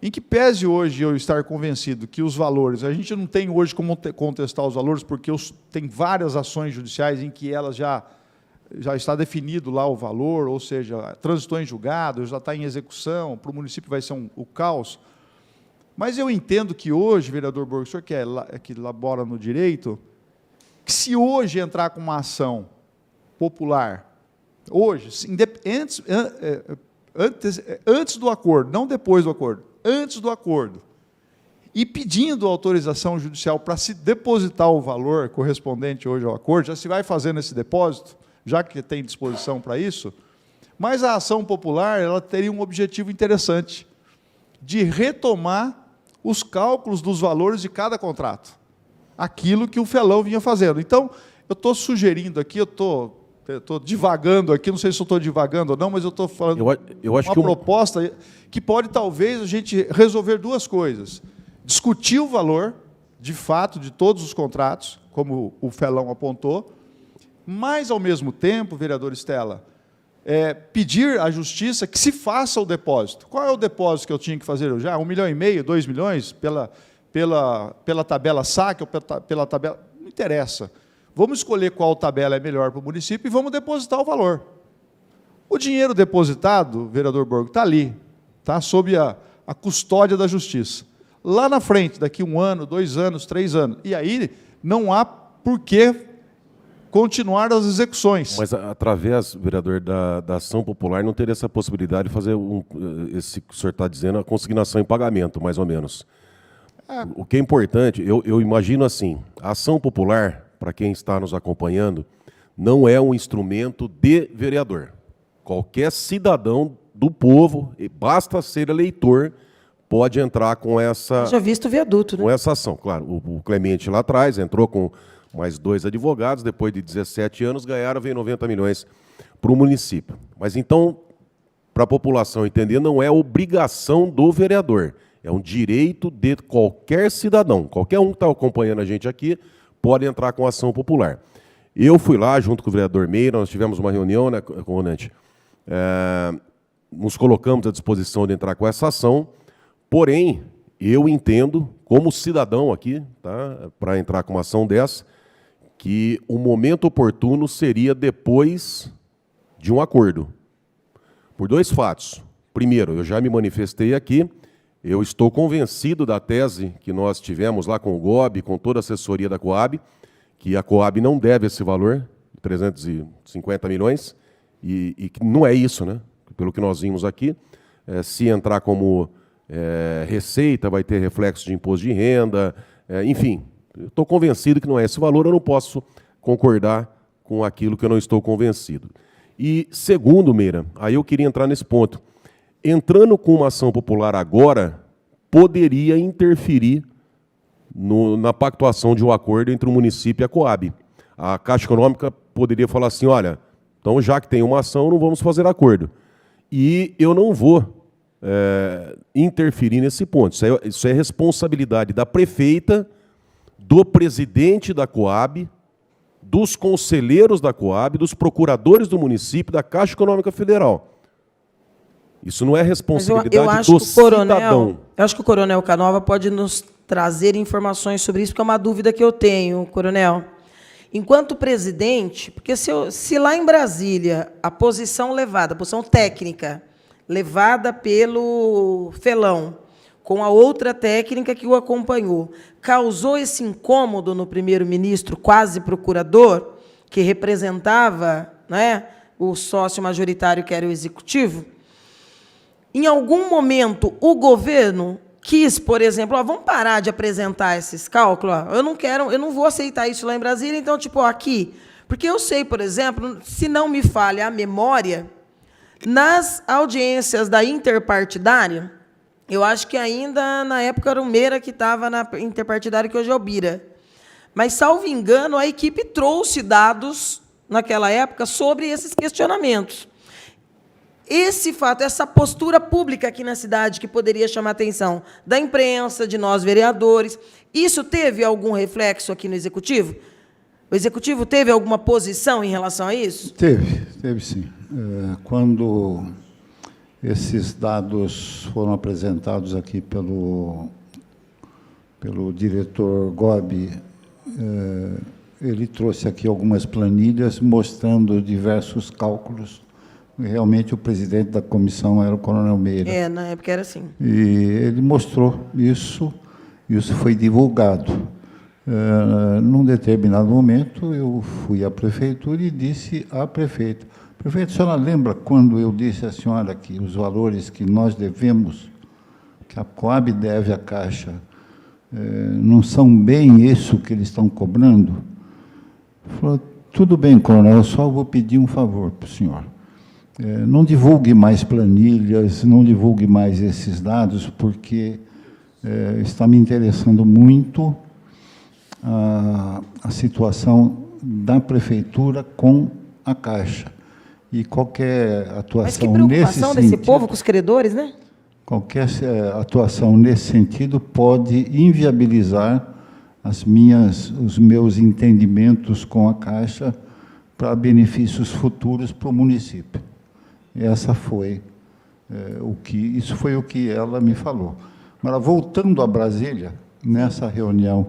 S5: em que pese hoje eu estar convencido que os valores, a gente não tem hoje como contestar os valores, porque tem várias ações judiciais em que elas já está definido lá o valor, ou seja, transitou em julgado, já está em execução, para o município vai ser o caos. Mas eu entendo que hoje, vereador Borgo, o senhor que labora no direito, que se hoje entrar com uma ação popular, hoje, antes do acordo, não depois do acordo, antes do acordo, e pedindo autorização judicial para se depositar o valor correspondente hoje ao acordo, já se vai fazendo esse depósito, já que tem disposição para isso, mas a ação popular ela teria um objetivo interessante, de retomar os cálculos dos valores de cada contrato, aquilo que o Felão vinha fazendo. Então, eu estou sugerindo aqui, eu estou divagando aqui, não sei se eu estou divagando ou não, mas eu estou falando
S3: eu acho
S5: uma proposta que pode, talvez, a gente resolver duas coisas. Discutir o valor, de fato, de todos os contratos, como o Felão apontou, mas, ao mesmo tempo, vereador Estela, pedir à Justiça que se faça o depósito. Qual é o depósito que eu tinha que fazer já? 1,5 milhão, 2 milhões, pela tabela SAC ou pela tabela... Não interessa. Vamos escolher qual tabela é melhor para o município e vamos depositar o valor. O dinheiro depositado, vereador Borgo, está ali, está sob a custódia da Justiça. Lá na frente, daqui 1 ano, 2 anos, 3 anos. E aí não há por que continuar as execuções.
S3: Mas, através, vereador, da ação popular, não teria essa possibilidade de fazer, esse que o senhor está dizendo, a consignação em pagamento, mais ou menos. O que é importante, eu imagino assim, a ação popular, para quem está nos acompanhando, não é um instrumento de vereador. Qualquer cidadão do povo, basta ser eleitor, pode entrar com essa...
S1: Já visto o viaduto, né?
S3: Com essa ação, claro. O Clemente lá atrás entrou com mais 2 advogados, depois de 17 anos, ganharam, veio 90 milhões para o município. Mas então, para a população entender, não é obrigação do vereador, é um direito de qualquer cidadão. Qualquer um que está acompanhando a gente aqui pode entrar com ação popular. Eu fui lá, junto com o vereador Meira, nós tivemos uma reunião, né, comandante? Nos colocamos à disposição de entrar com essa ação, porém, eu entendo, como cidadão aqui, tá, para entrar com uma ação dessa, que o momento oportuno seria depois de um acordo. Por 2 fatos. Primeiro, eu já me manifestei aqui, eu estou convencido da tese que nós tivemos lá com o GOB, com toda a assessoria da Coab, que a Coab não deve esse valor, 350 milhões, e que não é isso, né? Pelo que nós vimos aqui, se entrar como receita, vai ter reflexo de imposto de renda, enfim, eu estou convencido que não é esse valor, eu não posso concordar com aquilo que eu não estou convencido. E, segundo, Meira, aí eu queria entrar nesse ponto. Entrando com uma ação popular agora, poderia interferir na pactuação de um acordo entre o município e a Coab. A Caixa Econômica poderia falar assim, olha, então já que tem uma ação, não vamos fazer acordo. E eu não vou interferir nesse ponto. Isso é responsabilidade da prefeita, do presidente da Coab, dos conselheiros da Coab, dos procuradores do município, da Caixa Econômica Federal. Isso não é responsabilidade do cidadão.
S1: Eu acho que o Coronel Canova pode nos trazer informações sobre isso, porque é uma dúvida que eu tenho, Coronel. enquanto presidente, porque se lá em Brasília a posição levada, a posição técnica, levada pelo Felão, com a outra técnica que o acompanhou, causou esse incômodo no primeiro-ministro, quase procurador, que representava, né, o sócio majoritário, que era o executivo, em algum momento o governo quis, por exemplo, vamos parar de apresentar esses cálculos, eu não vou aceitar isso lá em Brasília, então, tipo, aqui, porque eu sei, por exemplo, se não me falha a memória, nas audiências da interpartidária, eu acho que ainda, na época, era o Meira que estava na interpartidária, que hoje é o Bira. Mas, salvo engano, a equipe trouxe dados, naquela época, sobre esses questionamentos. Esse fato, essa postura pública aqui na cidade, que poderia chamar a atenção da imprensa, de nós, vereadores, isso teve algum reflexo aqui no Executivo? O Executivo teve alguma posição em relação a isso?
S4: Teve sim. Quando esses dados foram apresentados aqui pelo diretor Gobi, ele trouxe aqui algumas planilhas mostrando diversos cálculos. Realmente, o presidente da comissão era o Coronel Meira.
S1: Na época era assim.
S4: E ele mostrou isso foi divulgado. Num determinado momento, eu fui à prefeitura e disse à prefeita: prefeita, a senhora lembra quando eu disse à senhora que os valores que nós devemos, que a Coab deve à Caixa, não são bem isso que eles estão cobrando? Falou: tudo bem, coronel, eu só vou pedir um favor para o senhor. Não divulgue mais planilhas, não divulgue mais esses dados, porque está me interessando muito a situação da prefeitura com a Caixa. E qualquer atuação
S1: Mas que preocupação
S4: nesse
S1: desse povo com os credores, né?
S4: Qualquer atuação nesse sentido pode inviabilizar os meus entendimentos com a Caixa para benefícios futuros para o município. Isso foi o que ela me falou. Agora, voltando a Brasília, nessa reunião,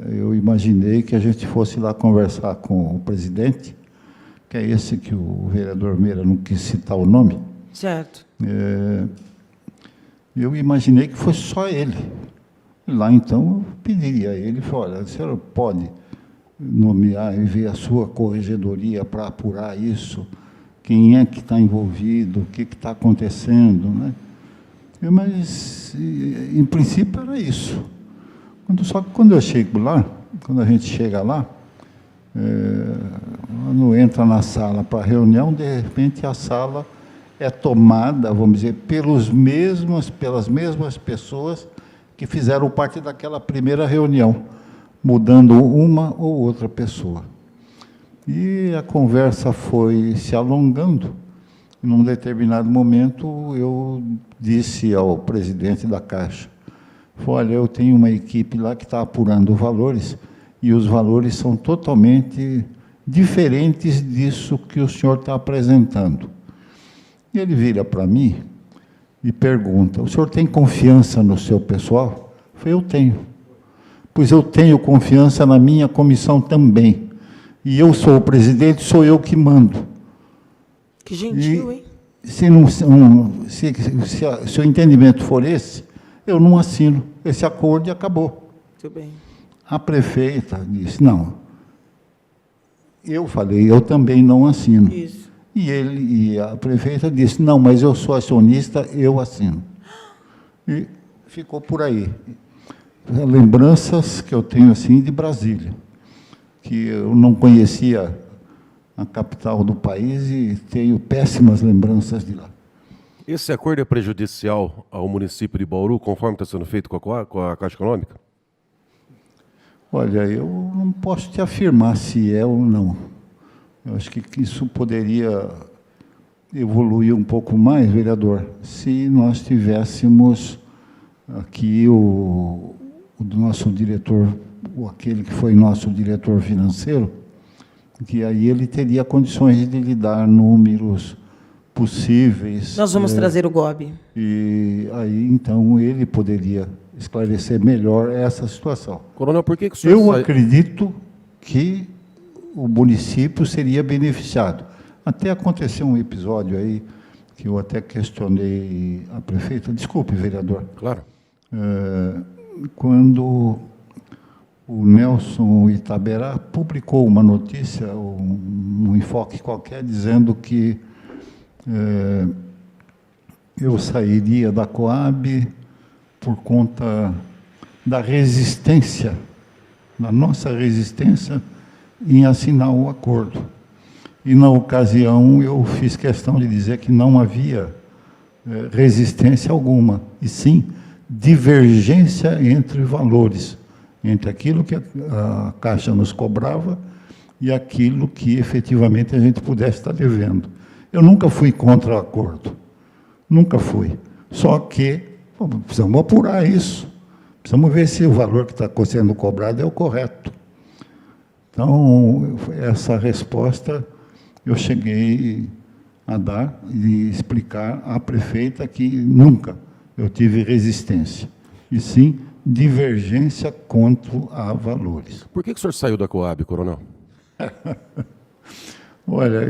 S4: eu imaginei que a gente fosse lá conversar com o presidente, que é esse que o vereador Meira não quis citar o nome.
S1: Certo.
S4: Eu imaginei que fosse só ele. Lá, então, eu pediria a ele, olha, a senhora pode nomear e ver a sua corregedoria para apurar isso, quem é que está envolvido, o que está acontecendo, né? Mas, em princípio, era isso. Só que quando eu chego lá, quando a gente chega lá, quando entra na sala para reunião, de repente a sala é tomada, vamos dizer, pelas mesmas pessoas que fizeram parte daquela primeira reunião, mudando uma ou outra pessoa. E a conversa foi se alongando. E, num determinado momento, eu disse ao presidente da Caixa: olha, eu tenho uma equipe lá que está apurando valores, e os valores são totalmente diferentes disso que o senhor está apresentando. E ele vira para mim e pergunta: o senhor tem confiança no seu pessoal? Eu falei: eu tenho. Pois eu tenho confiança na minha comissão também. E eu sou o presidente, sou eu que mando.
S1: Que gentil, hein?
S4: Se o entendimento for esse, eu não assino esse acordo e acabou.
S1: Muito bem.
S4: A prefeita disse: não. Eu falei: eu também não assino.
S1: Isso.
S4: E a prefeita disse: não, mas eu sou acionista, eu assino. E ficou por aí. Lembranças que eu tenho assim de Brasília, que eu não conhecia a capital do país e tenho péssimas lembranças de lá.
S3: Esse acordo é prejudicial ao município de Bauru, conforme está sendo feito com a Caixa Econômica?
S4: Olha, eu não posso te afirmar se é ou não. Eu acho que isso poderia evoluir um pouco mais, vereador, se nós tivéssemos aqui o nosso diretor, aquele que foi nosso diretor financeiro, que aí ele teria condições de lhe dar números possíveis.
S1: Nós vamos trazer o Gobi.
S4: E aí, então, ele poderia esclarecer melhor essa situação.
S3: Coronel, por que o senhor
S4: Eu acredito que o município seria beneficiado. Até aconteceu um episódio aí que eu até questionei a prefeita. Desculpe, vereador.
S3: Claro.
S4: Quando o Nelson Itaberá publicou uma notícia, um enfoque qualquer, dizendo que eu sairia da Coab por conta da resistência, da nossa resistência em assinar o acordo. E, na ocasião, eu fiz questão de dizer que não havia resistência alguma, e sim divergência entre valores, entre aquilo que a Caixa nos cobrava e aquilo que, efetivamente, a gente pudesse estar devendo. Eu nunca fui contra o acordo, nunca fui. Só que precisamos apurar isso, precisamos ver se o valor que está sendo cobrado é o correto. Então, essa resposta eu cheguei a dar e explicar à prefeita que nunca eu tive resistência, e sim divergência quanto a valores.
S3: Por que o senhor saiu da Coab, coronel?
S4: Olha,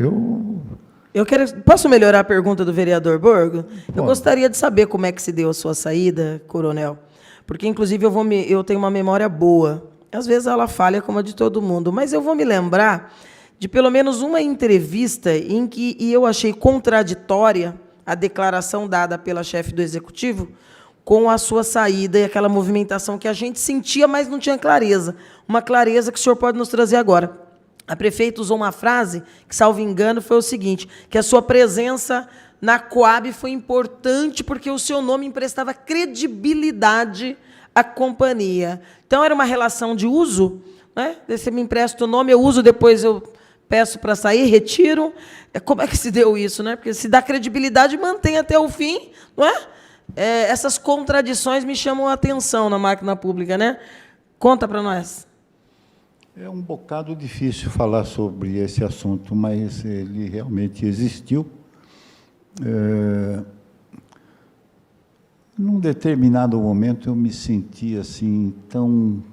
S1: Posso melhorar a pergunta do vereador Borgo? Eu
S4: Pode.
S1: gostaria de saber como é que se deu a sua saída, coronel. Porque, inclusive, eu tenho uma memória boa. Às vezes ela falha como a de todo mundo, mas eu vou me lembrar de pelo menos uma entrevista em que eu achei contraditória a declaração dada pela chefe do Executivo com a sua saída e aquela movimentação que a gente sentia, mas não tinha clareza. Uma clareza que o senhor pode nos trazer agora. A prefeita usou uma frase que, salvo engano, foi o seguinte, que a sua presença na Coab foi importante porque o seu nome emprestava credibilidade à companhia. Então, era uma relação de uso, né? Você me empresta o nome, eu uso, depois eu peço para sair, retiro. Como é que se deu isso, né? Porque se dá credibilidade, mantém até o fim, não é? Essas contradições me chamam a atenção na máquina pública, né? Conta para nós.
S4: é um bocado difícil falar sobre esse assunto, mas ele realmente existiu. Num determinado momento, eu me senti assim, tão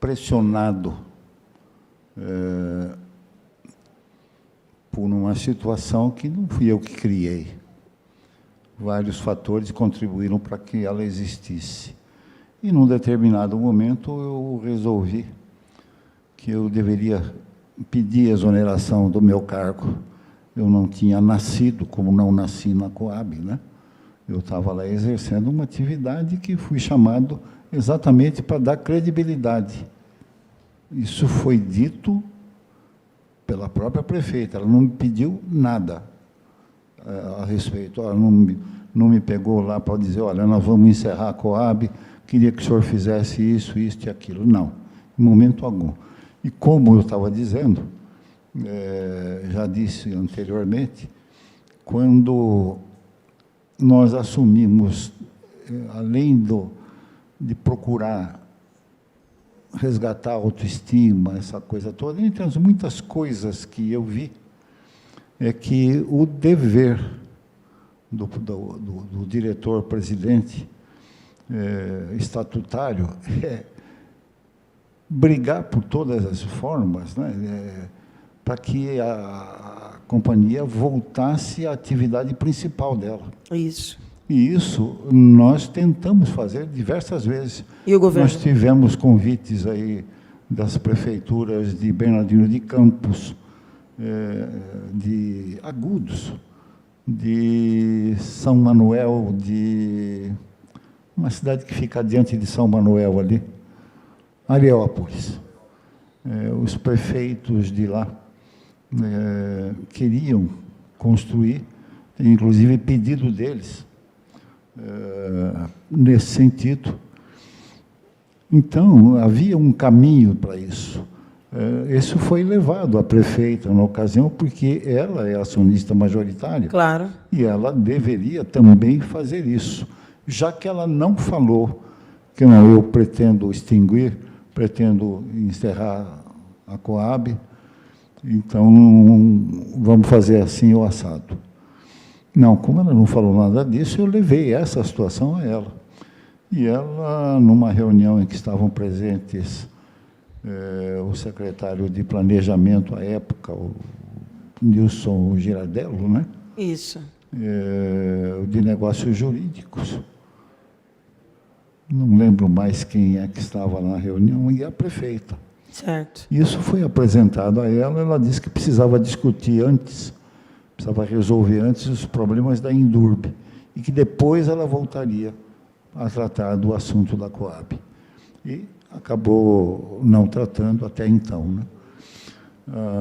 S4: pressionado por uma situação que não fui eu que criei. Vários fatores contribuíram para que ela existisse. E, num determinado momento, eu resolvi que eu deveria pedir exoneração do meu cargo. Eu não tinha nascido, como não nasci na Coab, né? Eu estava lá exercendo uma atividade que fui chamado exatamente para dar credibilidade. Isso foi dito pela própria prefeita, ela não me pediu nada a respeito. Ela não me pegou lá para dizer, olha, nós vamos encerrar a Coab, queria que o senhor fizesse isso, isto e aquilo. Não, em momento algum. E como eu estava dizendo, já disse anteriormente, quando nós assumimos, além de procurar resgatar a autoestima, essa coisa toda, entre as muitas coisas que eu vi, é que o dever do diretor-presidente estatutário é brigar por todas as formas, né, para que a companhia voltasse à atividade principal dela.
S1: Isso.
S4: E isso nós tentamos fazer diversas vezes.
S1: E o governo?
S4: Nós tivemos convites aí das prefeituras de Bernardino de Campos, de Agudos, de São Manuel, de uma cidade que fica adiante de São Manuel ali, Areópolis. Os prefeitos de lá queriam construir, inclusive pedido deles, nesse sentido. Então, havia um caminho para isso. Isso foi levado à prefeita na ocasião, porque ela é acionista majoritária.
S1: Claro.
S4: E ela deveria também fazer isso. Já que ela não falou que não, eu pretendo extinguir, pretendo encerrar a Coab, então vamos fazer assim o assado. Não, como ela não falou nada disso, eu levei essa situação a ela. E ela, numa reunião em que estavam presentes o secretário de Planejamento à época, o Nilson Girardello, né?
S1: Isso.
S4: De Negócios Jurídicos. Não lembro mais quem é que estava na reunião, e a prefeita.
S1: Certo.
S4: Isso foi apresentado a ela disse que precisava discutir antes, precisava resolver antes os problemas da Indurb, e que depois ela voltaria a tratar do assunto da Coab. E acabou não tratando até então, né?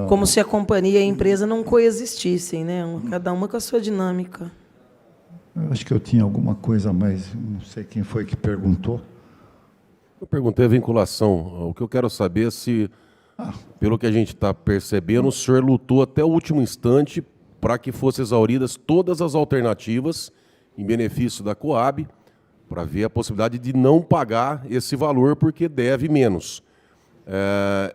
S1: Como se a companhia e a empresa não coexistissem, né? Cada uma com a sua dinâmica.
S4: Eu acho que eu tinha alguma coisa a mais, não sei quem foi que perguntou.
S3: Eu perguntei a vinculação. O que eu quero saber é se, pelo que a gente está percebendo, o senhor lutou até o último instante para que fossem exauridas todas as alternativas em benefício da Coab, para ver a possibilidade de não pagar esse valor porque deve menos.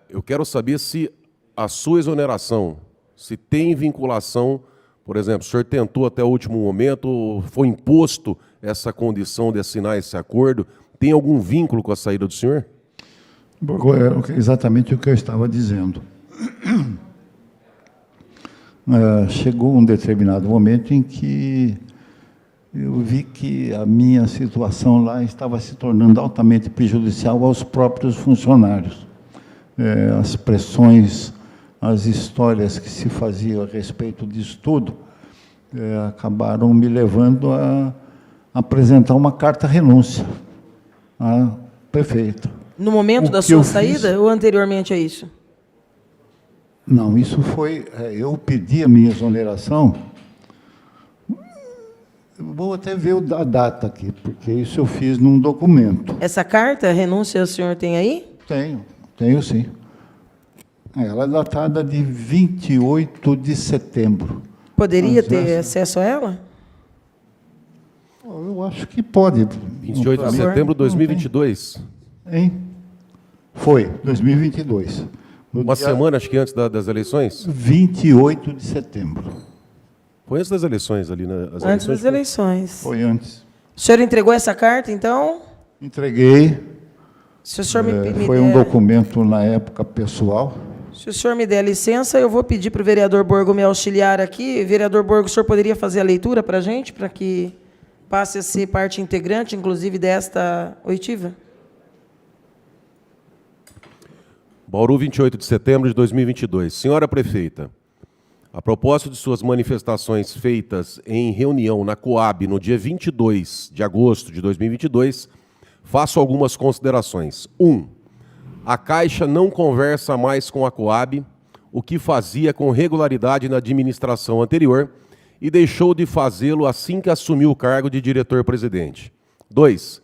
S3: Eu quero saber se a sua exoneração, se tem vinculação, por exemplo, o senhor tentou até o último momento, foi imposto essa condição de assinar esse acordo, tem algum vínculo com a saída do senhor?
S4: É exatamente o que eu estava dizendo. Chegou um determinado momento em que eu vi que a minha situação lá estava se tornando altamente prejudicial aos próprios funcionários. As pressões, as histórias que se faziam a respeito disso tudo, acabaram me levando a apresentar uma carta-renúncia à prefeita.
S1: No momento da sua saída ou anteriormente a isso?
S4: Não, isso foi... eu pedi a minha exoneração. Eu vou até ver a data aqui, porque isso eu fiz num documento.
S1: Essa carta, a renúncia, o senhor tem aí?
S4: Tenho sim. Ela é datada de 28 de setembro.
S1: Poderia ter acesso a ela?
S4: Eu acho que pode.
S3: 28 de setembro de 2022.
S4: Hein? Foi, 2022.
S3: Uma semana, acho que antes das eleições?
S4: 28 de setembro.
S3: Foi antes das eleições ali, né?
S1: Antes das eleições.
S4: Foi antes.
S1: O senhor entregou essa carta, então?
S4: Entreguei.
S1: Se o senhor me
S4: Foi um documento, na época, pessoal.
S1: Se o senhor me der licença, eu vou pedir para o vereador Borgo me auxiliar aqui. Vereador Borgo, o senhor poderia fazer a leitura para a gente, para que passe a ser parte integrante, inclusive, desta oitiva?
S3: Bauru, 28 de setembro de 2022. Senhora Prefeita, a propósito de suas manifestações feitas em reunião na Coab no dia 22 de agosto de 2022, faço algumas considerações. 1. A Caixa não conversa mais com a Coab, o que fazia com regularidade na administração anterior, e deixou de fazê-lo assim que assumiu o cargo de diretor-presidente. 2.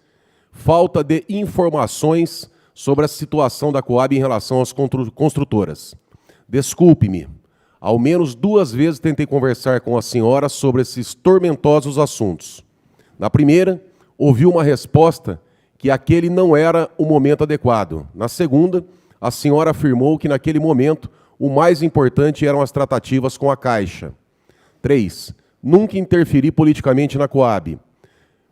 S3: Falta de informações sobre a situação da Coab em relação às construtoras. Desculpe-me, ao menos 2 vezes tentei conversar com a senhora sobre esses tormentosos assuntos. Na primeira, ouvi uma resposta que aquele não era o momento adequado. Na segunda, a senhora afirmou que naquele momento o mais importante eram as tratativas com a Caixa. 3. Nunca interferi politicamente na Coab.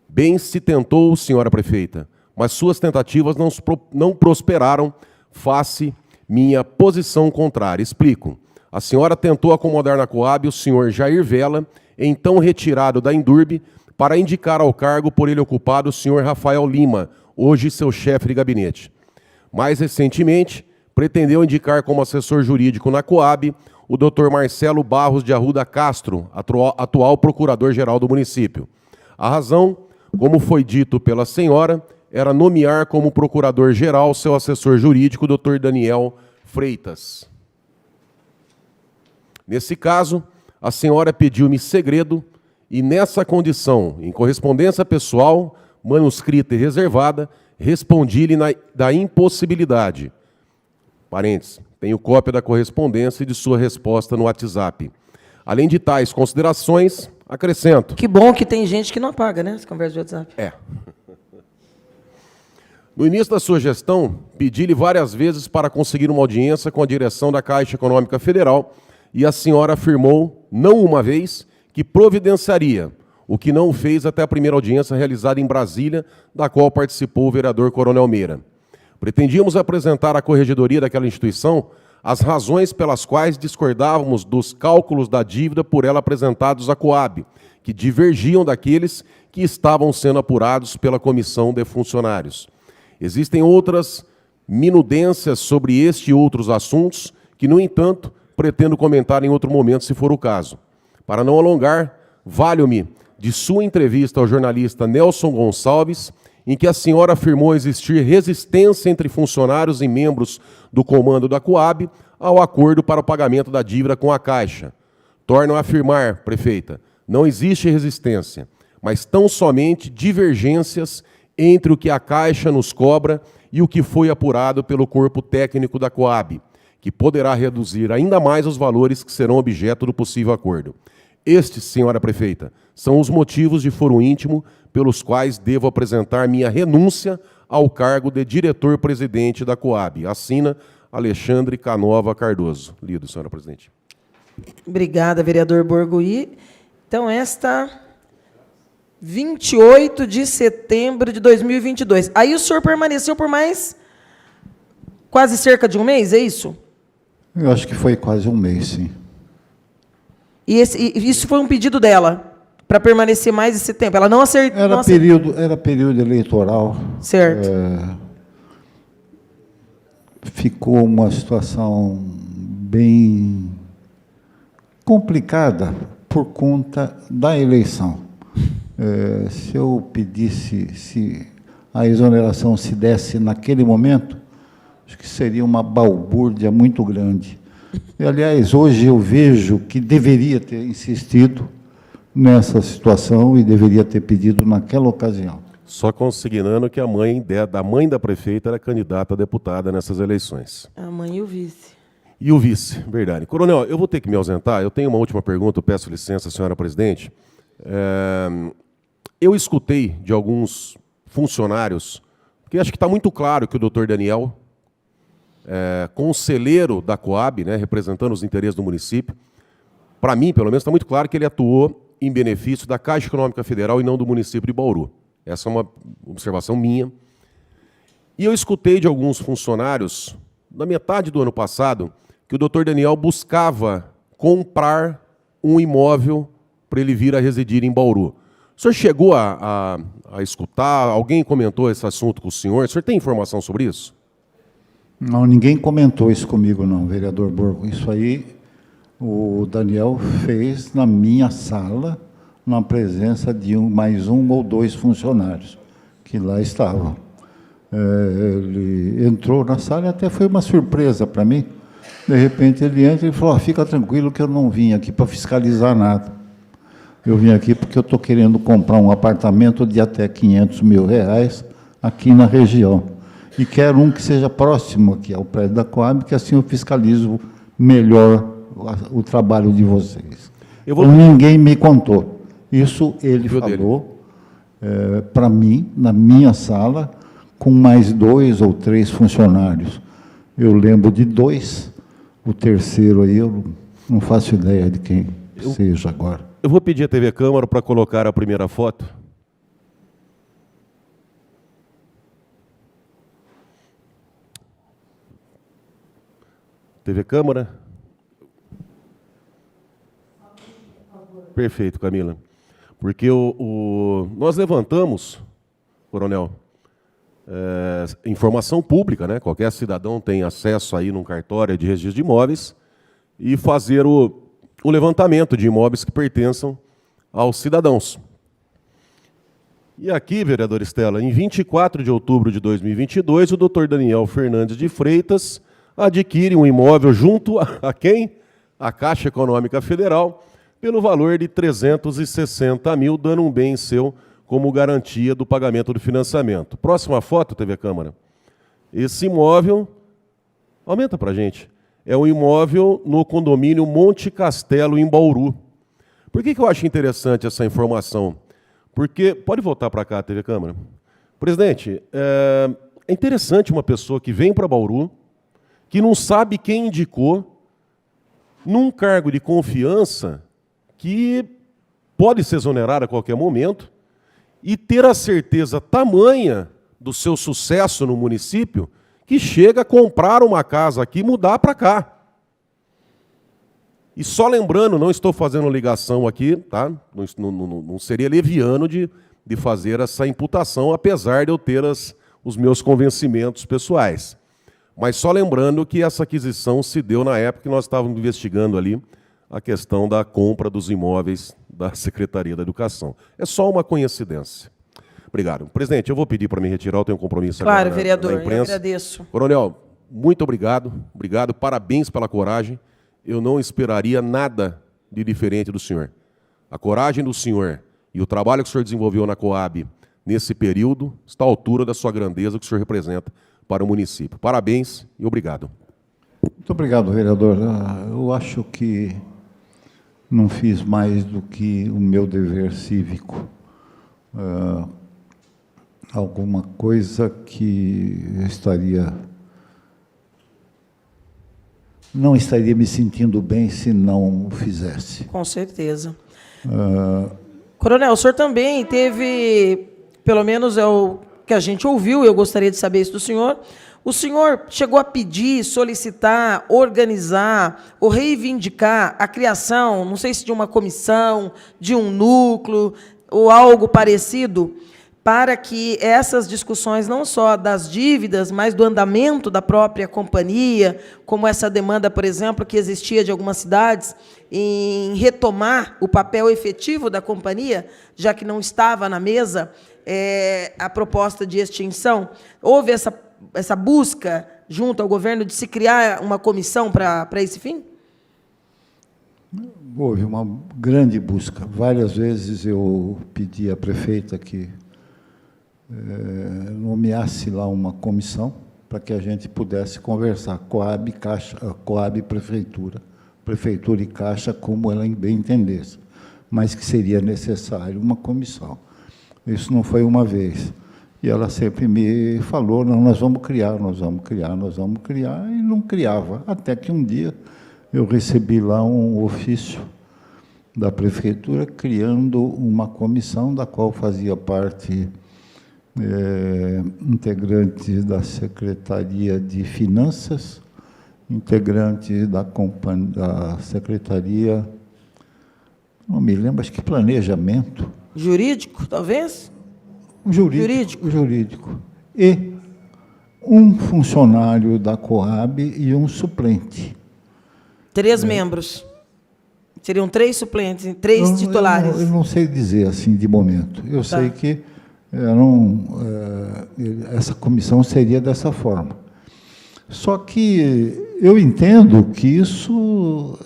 S3: Bem se tentou, senhora Prefeita, mas suas tentativas não prosperaram face minha posição contrária. Explico. A senhora tentou acomodar na Coab o senhor Jair Vela, então retirado da Indurb, para indicar ao cargo por ele ocupado o senhor Rafael Lima, hoje seu chefe de gabinete. Mais recentemente, pretendeu indicar como assessor jurídico na Coab o Dr. Marcelo Barros de Arruda Castro, atual procurador-geral do município. A razão, como foi dito pela senhora, era nomear como procurador-geral seu assessor jurídico, Dr. Daniel Freitas. Nesse caso, a senhora pediu-me segredo e, nessa condição, em correspondência pessoal, manuscrita e reservada, respondi-lhe da impossibilidade. Parênteses, tenho cópia da correspondência e de sua resposta no WhatsApp. Além de tais considerações, acrescento.
S1: Que bom que tem gente que não apaga, né, as conversas de WhatsApp.
S3: No início da sua gestão, pedi-lhe várias vezes para conseguir uma audiência com a direção da Caixa Econômica Federal e a senhora afirmou, não uma vez, que providenciaria, o que não fez até a primeira audiência realizada em Brasília, da qual participou o vereador Coronel Meira. Pretendíamos apresentar à corregedoria daquela instituição as razões pelas quais discordávamos dos cálculos da dívida por ela apresentados à Coab, que divergiam daqueles que estavam sendo apurados pela comissão de funcionários. Existem outras minudências sobre este e outros assuntos que, no entanto, pretendo comentar em outro momento, se for o caso. Para não alongar, valho-me de sua entrevista ao jornalista Nelson Gonçalves, em que a senhora afirmou existir resistência entre funcionários e membros do comando da Coab ao acordo para o pagamento da dívida com a Caixa. Torno a afirmar, prefeita, não existe resistência, mas tão somente divergências entre o que a Caixa nos cobra e o que foi apurado pelo corpo técnico da Coab, que poderá reduzir ainda mais os valores que serão objeto do possível acordo. Estes, senhora prefeita, são os motivos de foro íntimo pelos quais devo apresentar minha renúncia ao cargo de diretor-presidente da Coab. Assina Alexandre Canova Cardoso. Lido, senhora presidente.
S1: Obrigada, vereador Borgui. Então, esta 28 de setembro de 2022. Aí o senhor permaneceu por mais quase cerca de um mês, é isso?
S4: Eu acho que foi quase um mês, sim.
S1: E isso foi um pedido dela, para permanecer mais esse tempo. Ela não acertou.
S4: Era período eleitoral.
S1: Certo.
S4: Ficou uma situação bem complicada por conta da eleição. Se eu pedisse, se a exoneração se desse naquele momento, acho que seria uma balbúrdia muito grande. E, aliás, hoje eu vejo que deveria ter insistido nessa situação e deveria ter pedido naquela ocasião.
S3: Só consignando que a mãe da prefeita era candidata a deputada nessas eleições.
S1: A mãe e o vice.
S3: E o vice, verdade. Coronel, eu vou ter que me ausentar. Eu tenho uma última pergunta, eu peço licença, senhora presidente. Eu escutei de alguns funcionários, porque acho que está muito claro que o doutor Daniel, conselheiro da Coab, né, representando os interesses do município, para mim, pelo menos, está muito claro que ele atuou em benefício da Caixa Econômica Federal e não do município de Bauru. Essa é uma observação minha. E eu escutei de alguns funcionários, na metade do ano passado, que o doutor Daniel buscava comprar um imóvel para ele vir a residir em Bauru. O senhor chegou a escutar? Alguém comentou esse assunto com o senhor? O senhor tem informação sobre isso?
S4: Não, ninguém comentou isso comigo, não, vereador Borgo. Isso aí o Daniel fez na minha sala, na presença de mais um ou dois funcionários que lá estavam. Ele entrou na sala e até foi uma surpresa para mim. De repente ele entra e falou, fica tranquilo que eu não vim aqui para fiscalizar nada. Eu vim aqui porque eu estou querendo comprar um apartamento de até R$500 mil aqui na região. E quero um que seja próximo aqui ao prédio da Coab, que assim eu fiscalizo melhor o trabalho de vocês. Ninguém me contou. Isso ele falou para mim, na minha sala, com mais 2 ou 3 funcionários. Eu lembro de 2, o terceiro aí eu não faço ideia de quem seja agora.
S3: Eu vou pedir à TV Câmara para colocar a primeira foto. TV Câmara. Perfeito, Camila. Porque nós levantamos, coronel, informação pública, né? Qualquer cidadão tem acesso aí num cartório de registro de imóveis e fazer o levantamento de imóveis que pertençam aos cidadãos. E aqui, vereador Estela, em 24 de outubro de 2022, o doutor Daniel Fernandes de Freitas adquire um imóvel junto a quem? A Caixa Econômica Federal, pelo valor de R$360 mil, dando um bem seu como garantia do pagamento do financiamento. Próxima foto, TV Câmara. Esse imóvel, aumenta para a gente, é um imóvel no condomínio Monte Castelo, em Bauru. Por que eu acho interessante essa informação? Porque, pode voltar para cá, TV Câmara. Presidente, é interessante uma pessoa que vem para Bauru, que não sabe quem indicou, num cargo de confiança, que pode ser exonerado a qualquer momento, e ter a certeza tamanha do seu sucesso no município, que chega a comprar uma casa aqui e mudar para cá. E só lembrando, não estou fazendo ligação aqui, tá? Não seria leviano de fazer essa imputação, apesar de eu ter os meus convencimentos pessoais. Mas só lembrando que essa aquisição se deu na época que nós estávamos investigando ali a questão da compra dos imóveis da Secretaria da Educação. É só uma coincidência. Obrigado. Presidente, eu vou pedir para me retirar, eu tenho um compromisso
S1: Claro,
S3: agora
S1: vereador,
S3: na imprensa.
S1: eu agradeço.
S3: Coronel, muito obrigado, parabéns pela coragem. Eu não esperaria nada de diferente do senhor. A coragem do senhor e o trabalho que o senhor desenvolveu na Coab nesse período está à altura da sua grandeza que o senhor representa para o município. Parabéns e obrigado.
S4: Muito obrigado, vereador. Eu acho que não fiz mais do que o meu dever cívico. Alguma coisa que não estaria me sentindo bem se não o fizesse.
S1: Com certeza. Coronel, o senhor também teve, pelo menos é o que a gente ouviu, eu gostaria de saber isso do senhor, o senhor chegou a pedir, solicitar, organizar ou reivindicar a criação, não sei se de uma comissão, de um núcleo ou algo parecido, para que essas discussões, não só das dívidas, mas do andamento da própria companhia, como essa demanda, por exemplo, que existia de algumas cidades, em retomar o papel efetivo da companhia, já que não estava na mesa a proposta de extinção. Houve essa busca, junto ao governo, de se criar uma comissão para esse fim?
S4: Houve uma grande busca. Várias vezes eu pedi à prefeita que nomeasse lá uma comissão para que a gente pudesse conversar, Coab, Caixa, Coab, Prefeitura e Caixa, como ela bem entendesse, mas que seria necessário uma comissão. Isso não foi uma vez. E ela sempre me falou, não, nós vamos criar, e não criava. Até que um dia eu recebi lá um ofício da Prefeitura criando uma comissão da qual fazia parte integrantes da Secretaria de Finanças, integrantes da Secretaria, não me lembro, acho que Planejamento.
S1: Jurídico, talvez?
S4: Jurídico. E um funcionário da Coab e um suplente.
S1: 3 membros. Seriam 3 suplentes, 3 titulares.
S4: Eu não sei dizer assim de momento. Eu sei que essa comissão seria dessa forma. Só que eu entendo que isso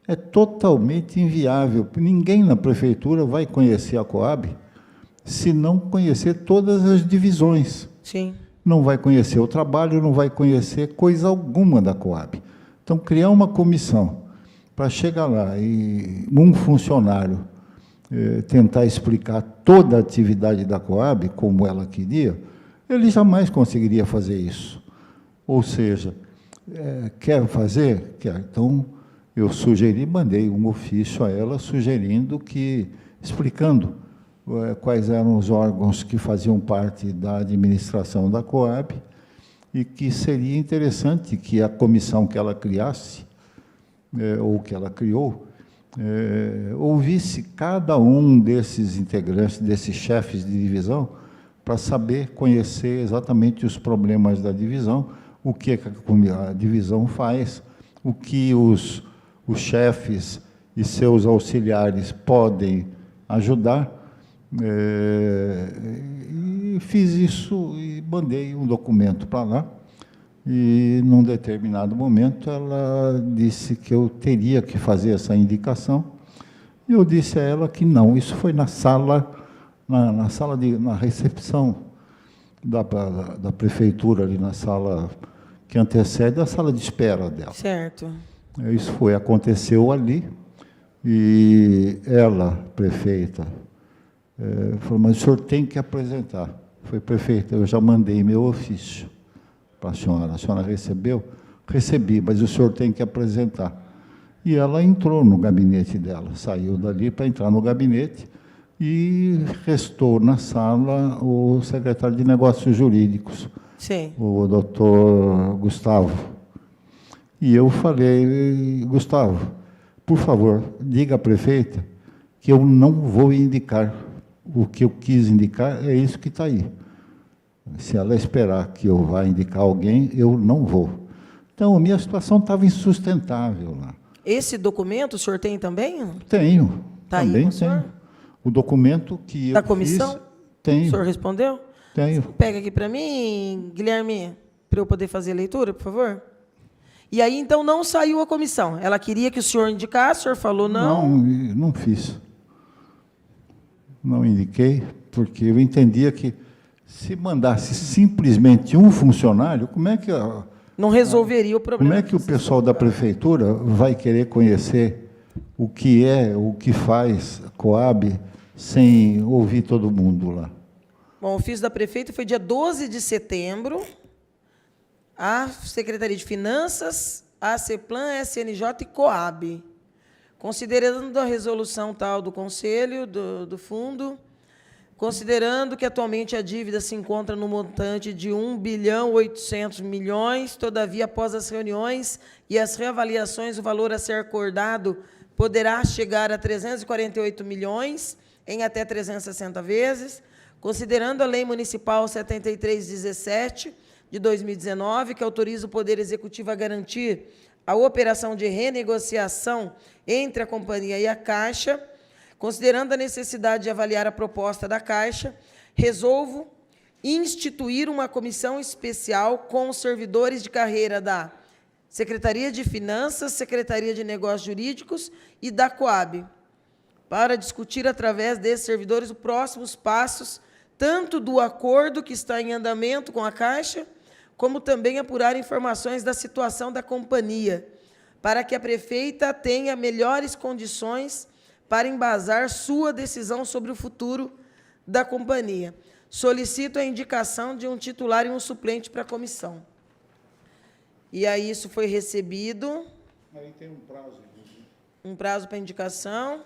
S4: é totalmente inviável. Ninguém na prefeitura vai conhecer a Coab se não conhecer todas as divisões.
S1: Sim.
S4: Não vai conhecer o trabalho, não vai conhecer coisa alguma da Coab. Então, criar uma comissão para chegar lá e um funcionário tentar explicar toda a atividade da Coab, como ela queria, ele jamais conseguiria fazer isso. Ou seja, quer fazer? Quer. Então, eu mandei um ofício a ela explicando quais eram os órgãos que faziam parte da administração da Coab e que seria interessante que a comissão que ela criasse, ou que ela criou, ouvisse cada um desses integrantes, desses chefes de divisão, para conhecer exatamente os problemas da divisão, o que a divisão faz, o que os chefes e seus auxiliares podem ajudar. E fiz isso e mandei um documento para lá. E, num determinado momento, ela disse que eu teria que fazer essa indicação. E eu disse a ela que não. Isso foi na recepção da prefeitura, ali na sala que antecede a sala de espera dela.
S1: Certo.
S4: Isso aconteceu ali. E ela, prefeita, falou, mas o senhor tem que apresentar. Foi, prefeita, eu já mandei meu ofício para a senhora recebeu? Recebi, mas o senhor tem que apresentar. E ela entrou no gabinete dela, saiu dali para entrar no gabinete e restou na sala o secretário de Negócios Jurídicos,
S1: Sim.
S4: o doutor Gustavo. E eu falei, Gustavo, por favor, diga à prefeita que eu não vou indicar. O que eu quis indicar é isso que está aí. Se ela esperar que eu vá indicar alguém, eu não vou. Então, a minha situação estava insustentável lá.
S1: Esse documento o senhor tem também?
S4: Tenho.
S1: Tá aí
S4: também
S1: com o senhor?
S4: tenho. O documento que eu
S1: Da comissão?
S4: fiz, tenho.
S1: O senhor respondeu?
S4: Tenho.
S1: Pega aqui para mim, Guilherme, para eu poder fazer a leitura, por favor. E aí, então, não saiu a comissão. Ela queria que o senhor indicasse, o senhor falou não.
S4: Não fiz. Não indiquei, porque eu entendia que se mandasse simplesmente um funcionário, como é que
S1: Não resolveria o problema.
S4: como é que o pessoal da prefeitura vai querer conhecer o que faz a Coab, sem ouvir todo mundo lá?
S1: Bom, o ofício da prefeita foi dia 12 de setembro. A Secretaria de Finanças, a CEPLAN, SNJ e Coab. Considerando a resolução tal do Conselho, do Fundo, considerando que atualmente a dívida se encontra no montante de 1.800 bilhões, todavia, após as reuniões e as reavaliações, o valor a ser acordado poderá chegar a 348 milhões em até 360 vezes, considerando a Lei Municipal 7317, de 2019, que autoriza o Poder Executivo a garantir a operação de renegociação entre a companhia e a Caixa, considerando a necessidade de avaliar a proposta da Caixa, resolvo instituir uma comissão especial com os servidores de carreira da Secretaria de Finanças, Secretaria de Negócios Jurídicos e da Coab, para discutir, através desses servidores, os próximos passos, tanto do acordo que está em andamento com a Caixa, como também apurar informações da situação da companhia, para que a prefeita tenha melhores condições para embasar sua decisão sobre o futuro da companhia. Solicito a indicação de um titular e um suplente para a comissão. E aí isso foi recebido.
S4: Aí tem um prazo.
S1: Um prazo para indicação.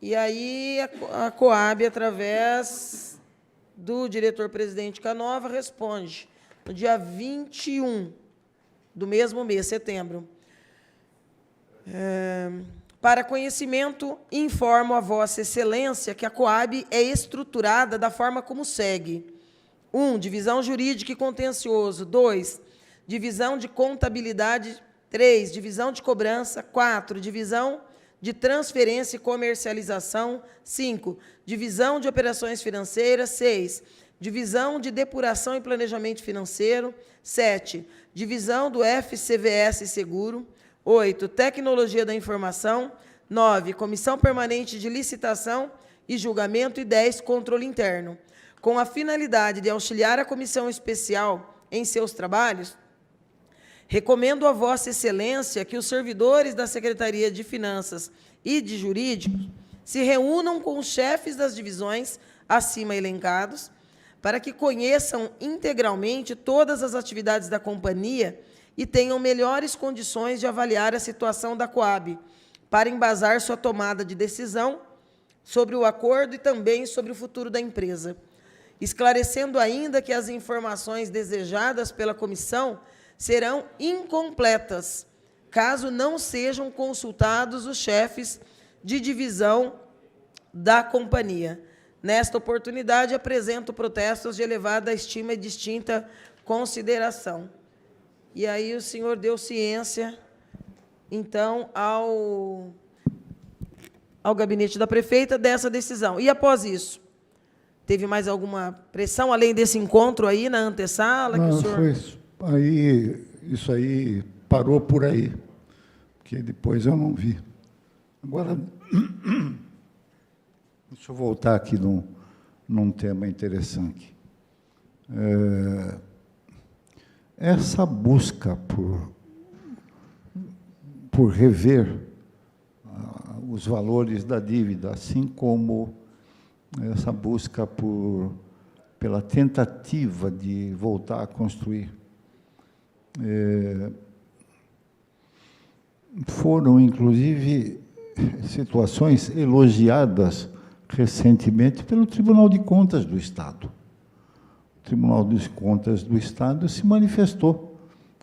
S1: E aí a Coab, através do diretor-presidente Canova, responde no dia 21 do mesmo mês, setembro. Para conhecimento, informo a Vossa Excelência que a Coab é estruturada da forma como segue. 1. Divisão jurídica e contencioso. 2. Divisão de contabilidade. 3. Divisão de cobrança. 4. Divisão de transferência e comercialização. 5. Divisão de operações financeiras. 6. Divisão de depuração e planejamento financeiro. 7. Divisão do FCVS Seguro. 8. Tecnologia da informação. 9. Comissão permanente de licitação e julgamento. E 10. Controle interno. Com a finalidade de auxiliar a comissão especial em seus trabalhos, recomendo a Vossa Excelência que os servidores da Secretaria de Finanças e de Jurídicos se reúnam com os chefes das divisões acima elencados, para que conheçam integralmente todas as atividades da companhia e tenham melhores condições de avaliar a situação da Coab, para embasar sua tomada de decisão sobre o acordo e também sobre o futuro da empresa. Esclarecendo ainda que as informações desejadas pela comissão serão incompletas, caso não sejam consultados os chefes de divisão da companhia. Nesta oportunidade, apresento protestos de elevada estima e distinta consideração. E aí o senhor deu ciência, então, ao gabinete da prefeita dessa decisão. E, após isso, teve mais alguma pressão, além desse encontro aí na antessala?
S4: Não,
S1: que o senhor...
S4: foi isso aí parou por aí, porque depois eu não vi. Agora, deixa eu voltar aqui num tema interessante. Essa busca por rever os valores da dívida, assim como essa busca pela tentativa de voltar a construir, foram, inclusive, situações elogiadas recentemente pelo Tribunal de Contas do Estado. Tribunal de Contas do Estado se manifestou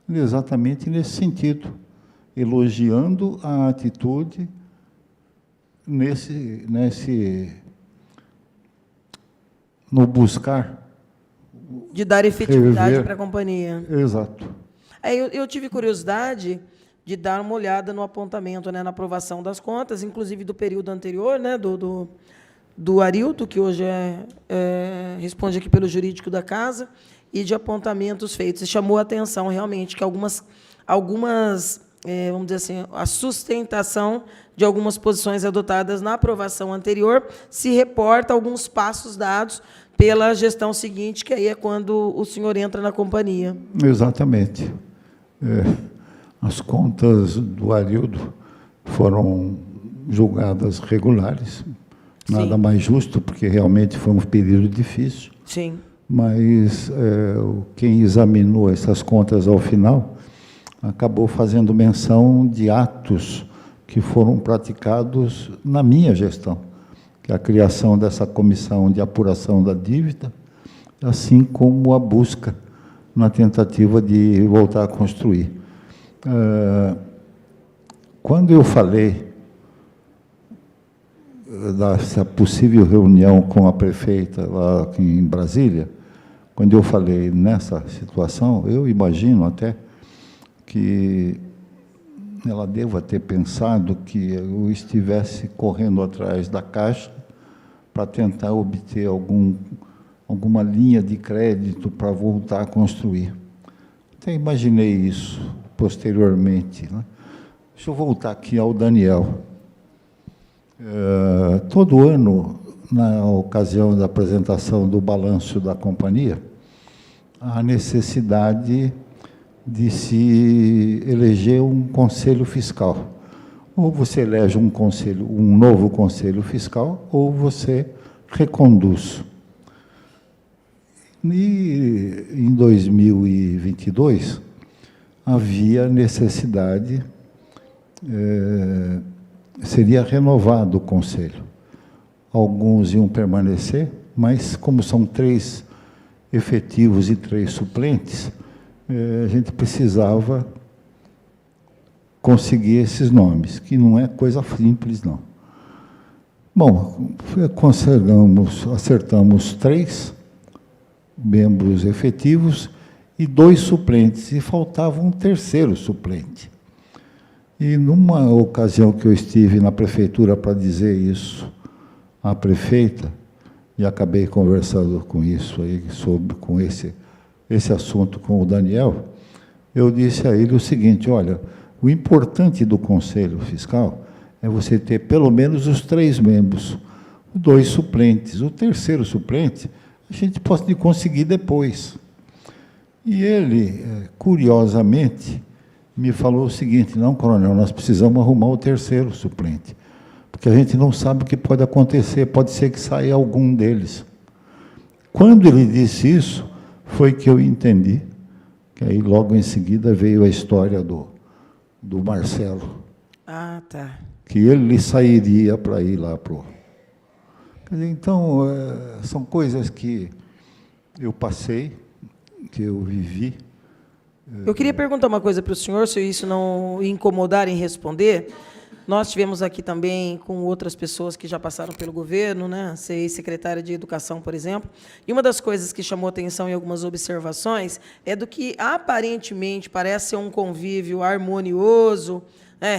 S4: exatamente nesse sentido, elogiando a atitude no buscar
S1: De dar efetividade
S4: rever.
S1: para a companhia.
S4: Exato.
S1: Eu tive curiosidade de dar uma olhada no apontamento, né, na aprovação das contas, inclusive do período anterior, né, do Arilto, que hoje responde aqui pelo jurídico da casa, e de apontamentos feitos. E chamou a atenção, realmente, que algumas vamos dizer assim, a sustentação de algumas posições adotadas na aprovação anterior se reporta a alguns passos dados pela gestão seguinte, que aí é quando o senhor entra na companhia.
S4: Exatamente. As contas do Arildo foram julgadas regulares, nada
S1: Sim.
S4: mais justo, porque realmente foi um período difícil,
S1: Sim.
S4: mas quem examinou essas contas ao final acabou fazendo menção de atos que foram praticados na minha gestão, que é a criação dessa comissão de apuração da dívida, assim como a busca na tentativa de voltar a construir. Quando eu falei dessa possível reunião com a prefeita lá aqui em Brasília, quando eu falei nessa situação, eu imagino até que ela deva ter pensado que eu estivesse correndo atrás da Caixa para tentar obter alguma linha de crédito para voltar a construir. Até imaginei isso posteriormente, né? Deixa eu voltar aqui ao Daniel. Todo ano, na ocasião da apresentação do balanço da companhia, há necessidade de se eleger um conselho fiscal. Ou você elege um novo conselho fiscal, ou você reconduz. E em 2022 havia necessidade, seria renovado o conselho. Alguns iam permanecer, mas como são 3 efetivos e 3 suplentes, a gente precisava conseguir esses nomes, que não é coisa simples, não. Bom, acertamos 3 membros efetivos e 2 suplentes, e faltava um terceiro suplente. E, numa ocasião que eu estive na prefeitura para dizer isso à prefeita, e acabei conversando com isso aí, com esse assunto com o Daniel, eu disse a ele o seguinte: olha, o importante do Conselho Fiscal é você ter pelo menos os 3 membros, 2 suplentes. O terceiro suplente a gente pode conseguir depois. E ele, curiosamente, me falou o seguinte: não, coronel, nós precisamos arrumar o terceiro suplente, porque a gente não sabe o que pode acontecer, pode ser que saia algum deles. Quando ele disse isso, foi que eu entendi, que aí logo em seguida veio a história do Marcelo.
S1: Ah, tá.
S4: Que ele sairia para ir lá para o... Então, são coisas que eu passei, que eu vivi.
S1: Eu queria perguntar uma coisa para o senhor, se isso não incomodar em responder. Nós tivemos aqui também com outras pessoas que já passaram pelo governo, né, secretária de Educação, por exemplo, e uma das coisas que chamou atenção em algumas observações é do que aparentemente parece ser um convívio harmonioso,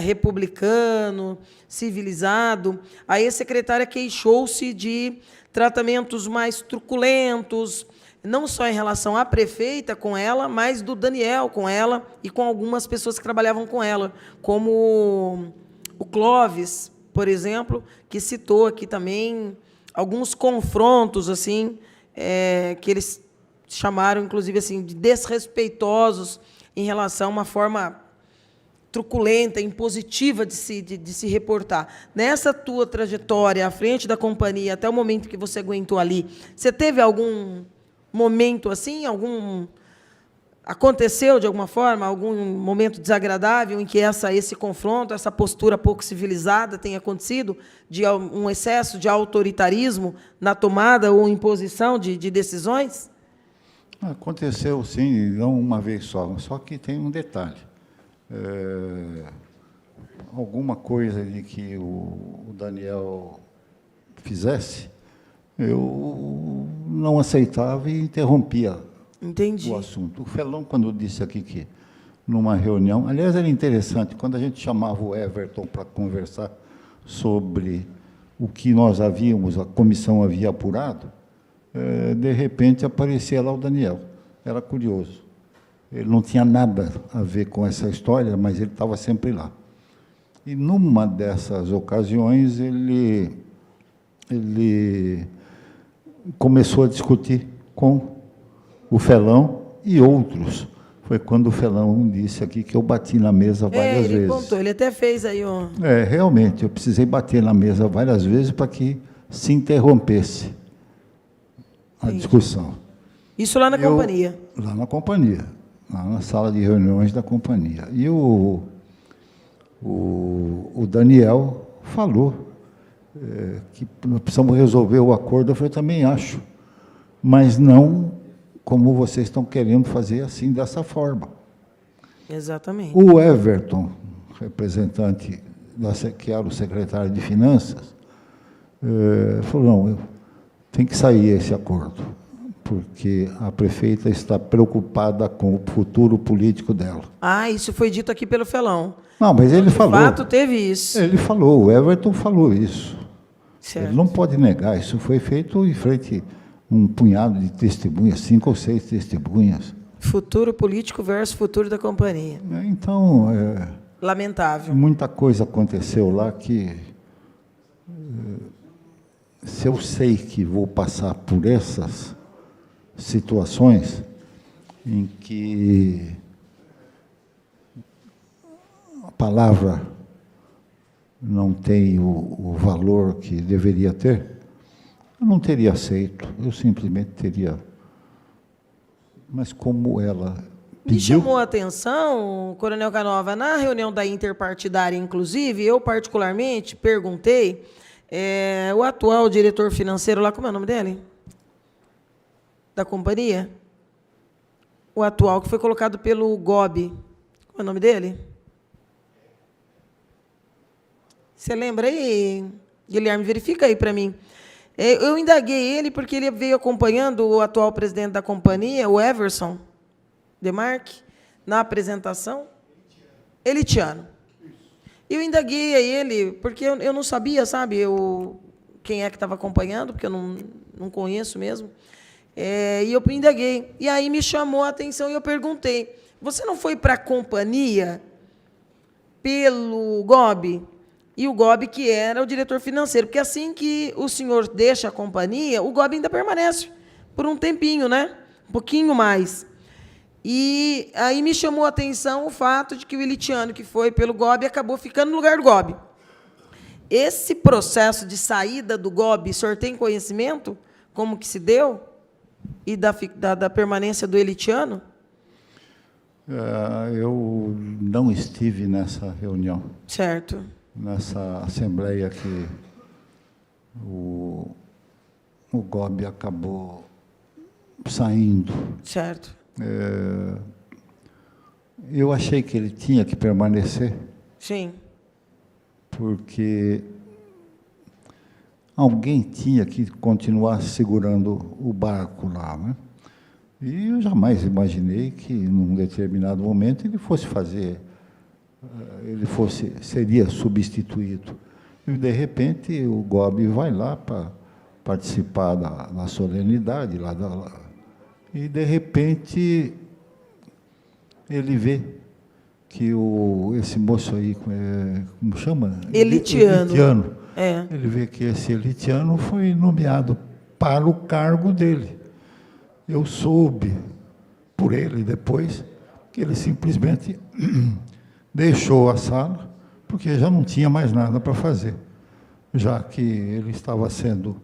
S1: republicano, civilizado. Aí a secretária queixou-se de tratamentos mais truculentos, não só em relação à prefeita com ela, mas do Daniel com ela e com algumas pessoas que trabalhavam com ela, como o Clóvis, por exemplo, que citou aqui também alguns confrontos assim, que eles chamaram, inclusive, assim, de desrespeitosos em relação a uma forma truculenta, impositiva de se reportar. Nessa tua trajetória à frente da companhia, até o momento que você aguentou ali, você teve algum momento assim, aconteceu de alguma forma, algum momento desagradável em que esse confronto, essa postura pouco civilizada tenha acontecido, de um excesso de autoritarismo na tomada ou imposição de decisões?
S4: Aconteceu, sim, não uma vez só que tem um detalhe. Alguma coisa de que o Daniel fizesse, eu não aceitava e interrompia
S1: Entendi.
S4: o assunto. O Felão, quando disse aqui que numa reunião, aliás, era interessante, quando a gente chamava o Everton para conversar sobre o que nós havíamos, a comissão havia apurado, de repente aparecia lá o Daniel. Era curioso. Ele não tinha nada a ver com essa história, mas ele estava sempre lá. E numa dessas ocasiões ele começou a discutir com o Felão e outros. Foi quando o Felão disse aqui que eu bati na mesa várias
S1: ele
S4: vezes.
S1: contou, ele até fez aí um...
S4: Realmente, eu precisei bater na mesa várias vezes para que se interrompesse a discussão.
S1: Isso lá na companhia.
S4: Lá na companhia, lá na sala de reuniões da companhia. E o Daniel falou que nós precisamos resolver o acordo. Eu falei, também acho, mas não como vocês estão querendo fazer assim, dessa forma.
S1: Exatamente.
S4: O Everton, representante, que era o secretário de Finanças, falou, não, tem que sair esse acordo, porque a prefeita está preocupada com o futuro político dela.
S1: Isso foi dito aqui pelo Felão.
S4: Não, mas ele falou.
S1: De fato, teve isso.
S4: Ele falou, o Everton falou isso.
S1: Certo.
S4: Ele não pode negar, isso foi feito em frente a um punhado de testemunhas, 5 ou 6 testemunhas.
S1: Futuro político versus futuro da companhia.
S4: Então,
S1: Lamentável.
S4: muita coisa aconteceu lá que, se eu sei que vou passar por essas situações em que a palavra não tem o valor que deveria ter, eu não teria aceito, eu simplesmente teria. Mas como ela
S1: Me
S4: pediu...
S1: chamou a atenção, Coronel Canova, na reunião da interpartidária, inclusive, eu particularmente perguntei, o atual diretor financeiro lá, como é o nome dele? Da companhia? O atual, que foi colocado pelo GOB. Como é o nome dele? Você lembra aí, Guilherme? Verifica aí para mim. Eu indaguei ele porque ele veio acompanhando o atual presidente da companhia, o Everson Demarque, na apresentação. Elitiano. Eu indaguei a ele, porque eu não sabia, sabe, quem é que estava acompanhando, porque eu não conheço mesmo. E eu indaguei. E aí me chamou a atenção e eu perguntei, você não foi para a companhia pelo GOB? E o GOB, que era o diretor financeiro, porque assim que o senhor deixa a companhia, o GOB ainda permanece por um tempinho, né? Um pouquinho mais. E aí me chamou a atenção o fato de que o Elitiano, que foi pelo GOB, acabou ficando no lugar do GOB. Esse processo de saída do GOB, o senhor tem conhecimento? Como que se deu? E da permanência do Elitiano?
S4: Eu não estive nessa reunião.
S1: Certo.
S4: Nessa assembleia que o GOB acabou saindo.
S1: Certo.
S4: Eu achei que ele tinha que permanecer.
S1: Sim.
S4: Porque alguém tinha que continuar segurando o barco lá, né? E eu jamais imaginei que, num determinado momento, seria substituído. E, de repente, o GOB vai lá para participar da solenidade, e, de repente, ele vê que esse moço aí, como chama?
S1: Elitiano.
S4: Ele vê que esse Elitiano foi nomeado para o cargo dele. Eu soube, por ele depois, que ele simplesmente deixou a sala, porque já não tinha mais nada para fazer, já que ele estava sendo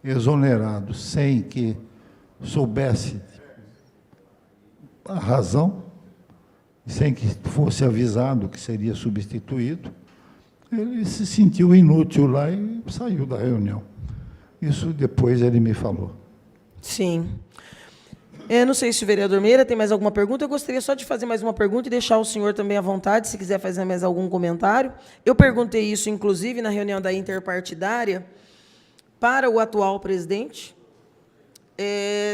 S4: exonerado sem que soubesse a razão, sem que fosse avisado que seria substituído. Ele se sentiu inútil lá e saiu da reunião. Isso depois ele me falou.
S1: Sim. Não sei se o vereador Meira tem mais alguma pergunta. Eu gostaria só de fazer mais uma pergunta e deixar o senhor também à vontade, se quiser fazer mais algum comentário. Eu perguntei isso, inclusive, na reunião da interpartidária, para o atual presidente.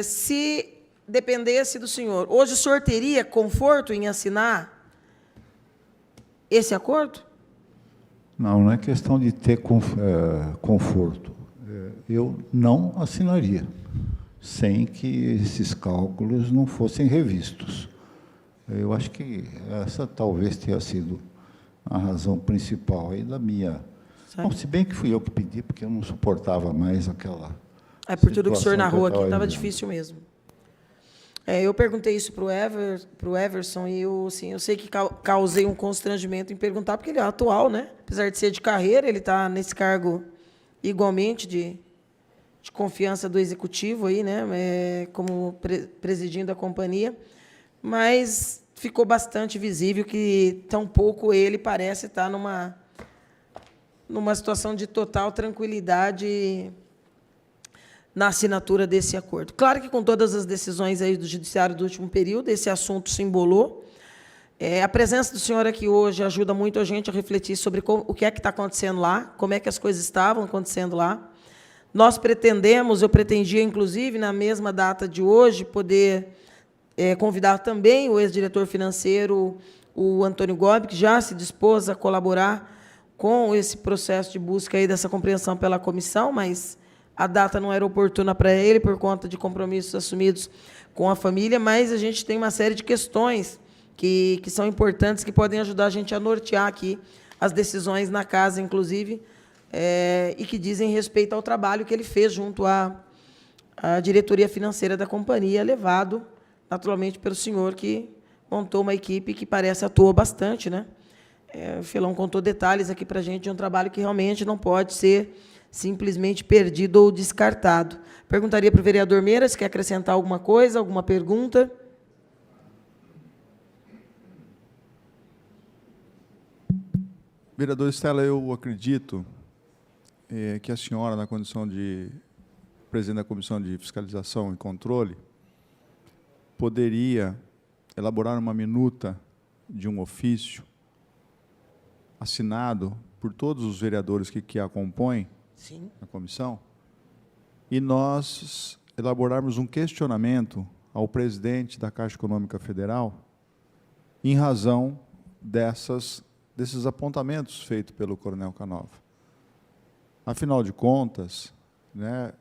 S1: Se dependesse do senhor, hoje o senhor teria conforto em assinar esse acordo?
S4: Não, não é questão de ter conforto. Eu não assinaria, sem que esses cálculos não fossem revistos. Eu acho que essa talvez tenha sido a razão principal aí da minha... Bom, se bem que fui eu que pedi, porque eu não suportava mais aquela...
S1: Por tudo que o senhor
S4: situação
S1: narrou aqui,
S4: eu
S1: estava
S4: vivendo.
S1: difícil mesmo. Eu perguntei isso para o Everson e eu sei que causei um constrangimento em perguntar, porque ele é atual, né? Apesar de ser de carreira, ele está nesse cargo igualmente de confiança do executivo aí, né? Como presidindo a companhia, mas ficou bastante visível que tampouco ele parece estar numa situação de total tranquilidade na assinatura desse acordo. Claro que com todas as decisões aí do judiciário do último período, esse assunto se embolou. A presença do senhor aqui hoje ajuda muito a gente a refletir sobre o que é que está acontecendo lá, como é que as coisas estavam acontecendo lá. Eu pretendia, inclusive, na mesma data de hoje, poder convidar também o ex-diretor financeiro, o Antônio Gobi, que já se dispôs a colaborar com esse processo de busca aí dessa compreensão pela comissão, mas a data não era oportuna para ele, por conta de compromissos assumidos com a família, mas a gente tem uma série de questões que são importantes, que podem ajudar a gente a nortear aqui as decisões na casa, inclusive, e que dizem respeito ao trabalho que ele fez junto à diretoria financeira da companhia, levado, naturalmente, pelo senhor, que montou uma equipe que parece atuou bastante, né? O Felão contou detalhes aqui para a gente de um trabalho que realmente não pode ser simplesmente perdido ou descartado. Perguntaria para o vereador Meira se quer acrescentar alguma coisa, alguma pergunta.
S5: Vereador Stella, eu acredito que a senhora, na condição de presidente da Comissão de Fiscalização e Controle, poderia elaborar uma minuta de um ofício assinado por todos os vereadores que a compõem,
S1: Sim.
S5: na comissão, e nós elaborarmos um questionamento ao presidente da Caixa Econômica Federal em razão desses apontamentos feitos pelo Coronel Canova. Afinal de contas, né,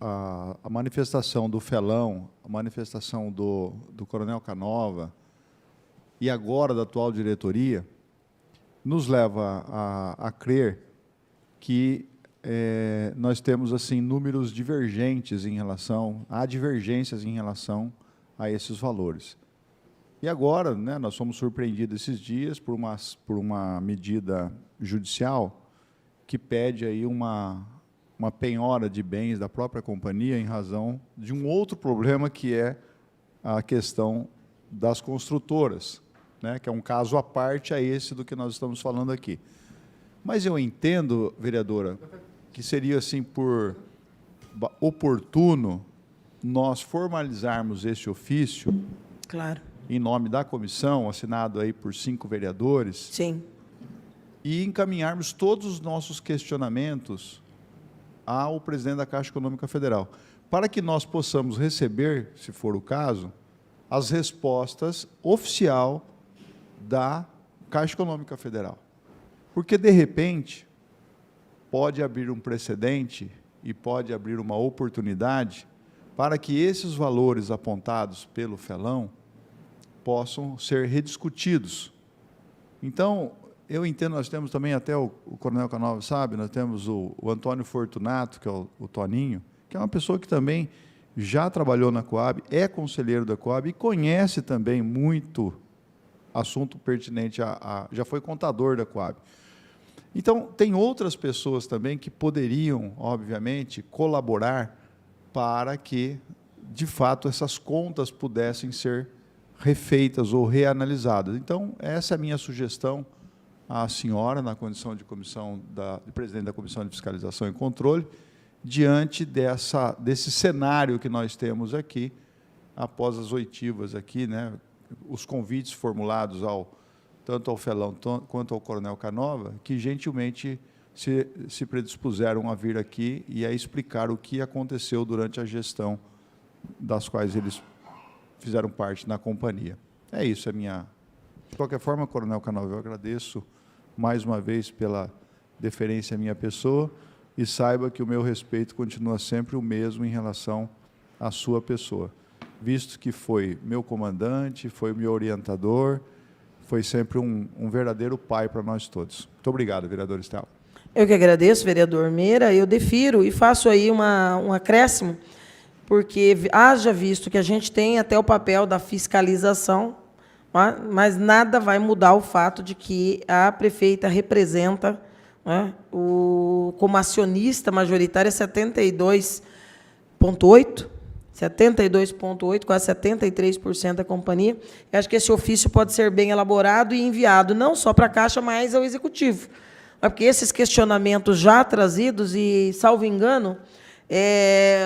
S5: a manifestação do Felão, a manifestação do Coronel Canova e agora da atual diretoria, nos leva a crer que nós temos assim números divergentes há divergências em relação a esses valores. E agora, né, nós fomos surpreendidos esses dias por uma medida judicial que pede aí uma penhora de bens da própria companhia em razão de um outro problema, que é a questão das construtoras, né, que é um caso à parte a esse do que nós estamos falando aqui. Mas eu entendo, vereadora, que seria assim por oportuno nós formalizarmos esse ofício,
S1: Claro.
S5: em nome da comissão, assinado aí por 5 vereadores,
S1: Sim.
S5: e encaminharmos todos os nossos questionamentos ao presidente da Caixa Econômica Federal, para que nós possamos receber, se for o caso, as respostas oficial da Caixa Econômica Federal. Porque, de repente, pode abrir um precedente e pode abrir uma oportunidade para que esses valores apontados pelo Felão possam ser rediscutidos. Então, eu entendo, nós temos também, até o Coronel Canova sabe, nós temos o Antônio Fortunato, que é o Toninho, que é uma pessoa que também já trabalhou na Coab, é conselheiro da Coab e conhece também muito assunto pertinente, já foi contador da Coab. Então, tem outras pessoas também que poderiam, obviamente, colaborar para que, de fato, essas contas pudessem ser refeitas ou reanalisadas. Então, essa é a minha sugestão à senhora, na condição de presidente da Comissão de Fiscalização e Controle, diante desse cenário que nós temos aqui, após as oitivas aqui, né, os convites formulados tanto ao Felão quanto ao Coronel Canova, que gentilmente se predispuseram a vir aqui e a explicar o que aconteceu durante a gestão das quais eles fizeram parte na companhia. É isso, De qualquer forma, Coronel Canova, eu agradeço mais uma vez pela deferência à minha pessoa e saiba que o meu respeito continua sempre o mesmo em relação à sua pessoa, visto que foi meu comandante, foi meu orientador, foi sempre um verdadeiro pai para nós todos. Muito obrigado, vereador Estela.
S1: Eu que agradeço, vereador Meira. Eu defiro e faço aí um acréscimo, porque haja visto que a gente tem até o papel da fiscalização, mas nada vai mudar o fato de que a prefeita representa, né, como acionista majoritária 72,8%, quase 73% da companhia. Eu acho que esse ofício pode ser bem elaborado e enviado não só para a Caixa, mas ao Executivo. Porque esses questionamentos já trazidos, e, salvo engano,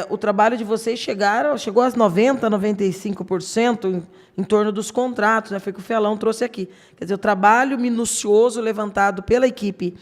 S1: o trabalho de vocês chegou a 90%, 95% em torno dos contratos, né? Foi o que o Felão trouxe aqui. Quer dizer, o trabalho minucioso levantado pela equipe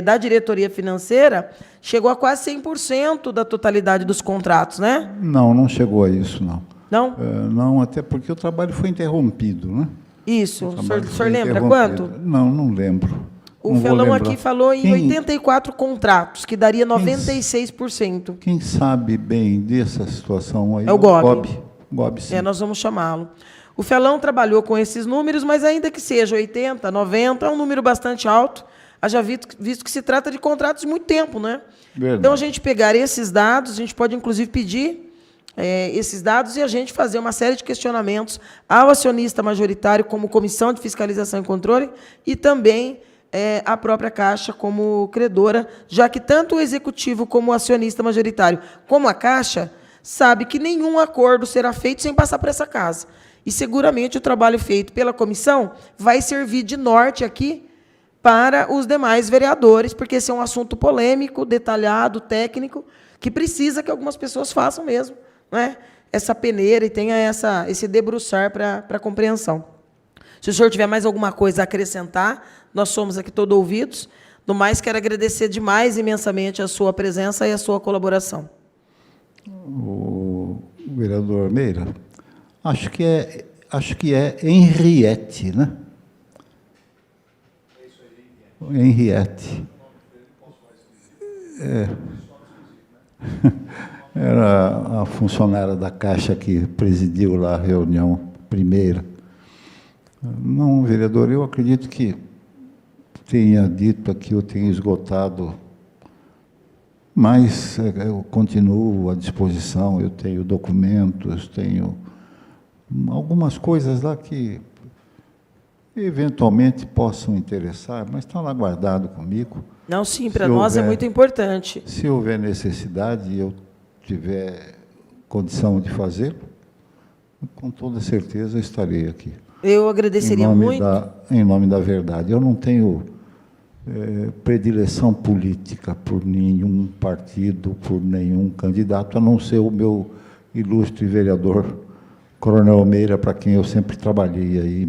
S1: da diretoria financeira chegou a quase 100% da totalidade dos contratos, né?
S4: Não chegou a isso, não.
S1: Não?
S4: Não, até porque o trabalho foi interrompido, né?
S1: Isso. O senhor lembra quanto?
S4: Não lembro.
S1: O Felão aqui falou em 84 contratos, que daria 96%.
S4: Quem sabe bem dessa situação aí
S1: é o Gobi.
S4: Gobi, sim.
S1: Nós vamos chamá-lo. O Felão trabalhou com esses números, mas ainda que seja 80, 90, é um número bastante alto, haja visto que se trata de contratos de muito tempo, né?
S4: Verdade.
S1: Então, a gente pegar esses dados, a gente pode, inclusive, pedir esses dados e a gente fazer uma série de questionamentos ao acionista majoritário, como Comissão de Fiscalização e Controle, e também a própria Caixa como credora, já que tanto o Executivo como o acionista majoritário, como a Caixa, sabe que nenhum acordo será feito sem passar por essa casa. E, seguramente, o trabalho feito pela comissão vai servir de norte aqui para os demais vereadores, porque esse é um assunto polêmico, detalhado, técnico, que precisa que algumas pessoas façam mesmo, né, essa peneira e tenha esse debruçar para a compreensão. Se o senhor tiver mais alguma coisa a acrescentar, nós somos aqui todos ouvidos. No mais, quero agradecer demais, imensamente, a sua presença e a sua colaboração.
S4: O vereador Meira, acho que é Henriette, né? Henriette. Era a funcionária da Caixa que presidiu lá a reunião primeira. Não, vereador, eu acredito que tenha dito aqui, eu tenho esgotado, mas eu continuo à disposição, eu tenho documentos, tenho algumas coisas lá que eventualmente possam interessar, mas estão lá guardado comigo.
S1: Não, sim, para nós é muito importante.
S4: Se houver necessidade e eu tiver condição de fazê-lo, com toda certeza eu estarei aqui.
S1: Eu agradeceria muito.
S4: Em nome da verdade. Eu não tenho predileção política por nenhum partido, por nenhum candidato, a não ser o meu ilustre vereador Coronel Meira, para quem eu sempre trabalhei aí,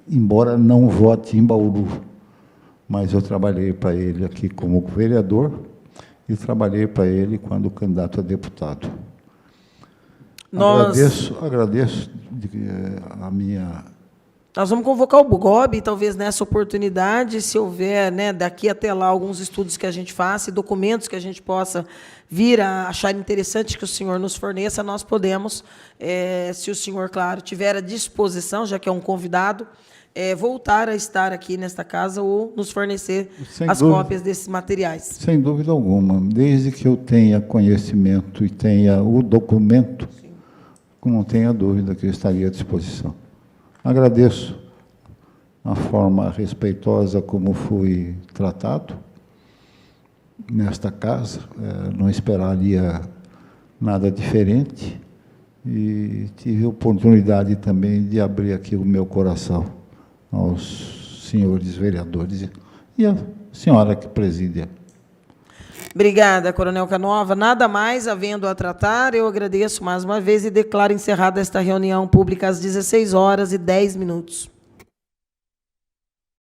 S4: embora não vote em Bauru, mas eu trabalhei para ele aqui como vereador e trabalhei para ele quando candidato a deputado. Agradeço a minha...
S1: Nós vamos convocar o Gobi, talvez nessa oportunidade, se houver, né, daqui até lá, alguns estudos que a gente faça e documentos que a gente possa vir a achar interessante que o senhor nos forneça, nós podemos, se o senhor, claro, tiver à disposição, já que é um convidado, voltar a estar aqui nesta casa ou nos fornecer cópias desses materiais. Sem
S4: dúvida alguma. Desde que eu tenha conhecimento e tenha o documento, não tenha dúvida que eu estaria à disposição. Agradeço a forma respeitosa como fui tratado nesta casa. Não esperaria nada diferente e tive a oportunidade também de abrir aqui o meu coração aos senhores vereadores e a senhora que preside.
S1: Obrigada, Coronel Canova. Nada mais havendo a tratar, eu agradeço mais uma vez e declaro encerrada esta reunião pública às 16h10.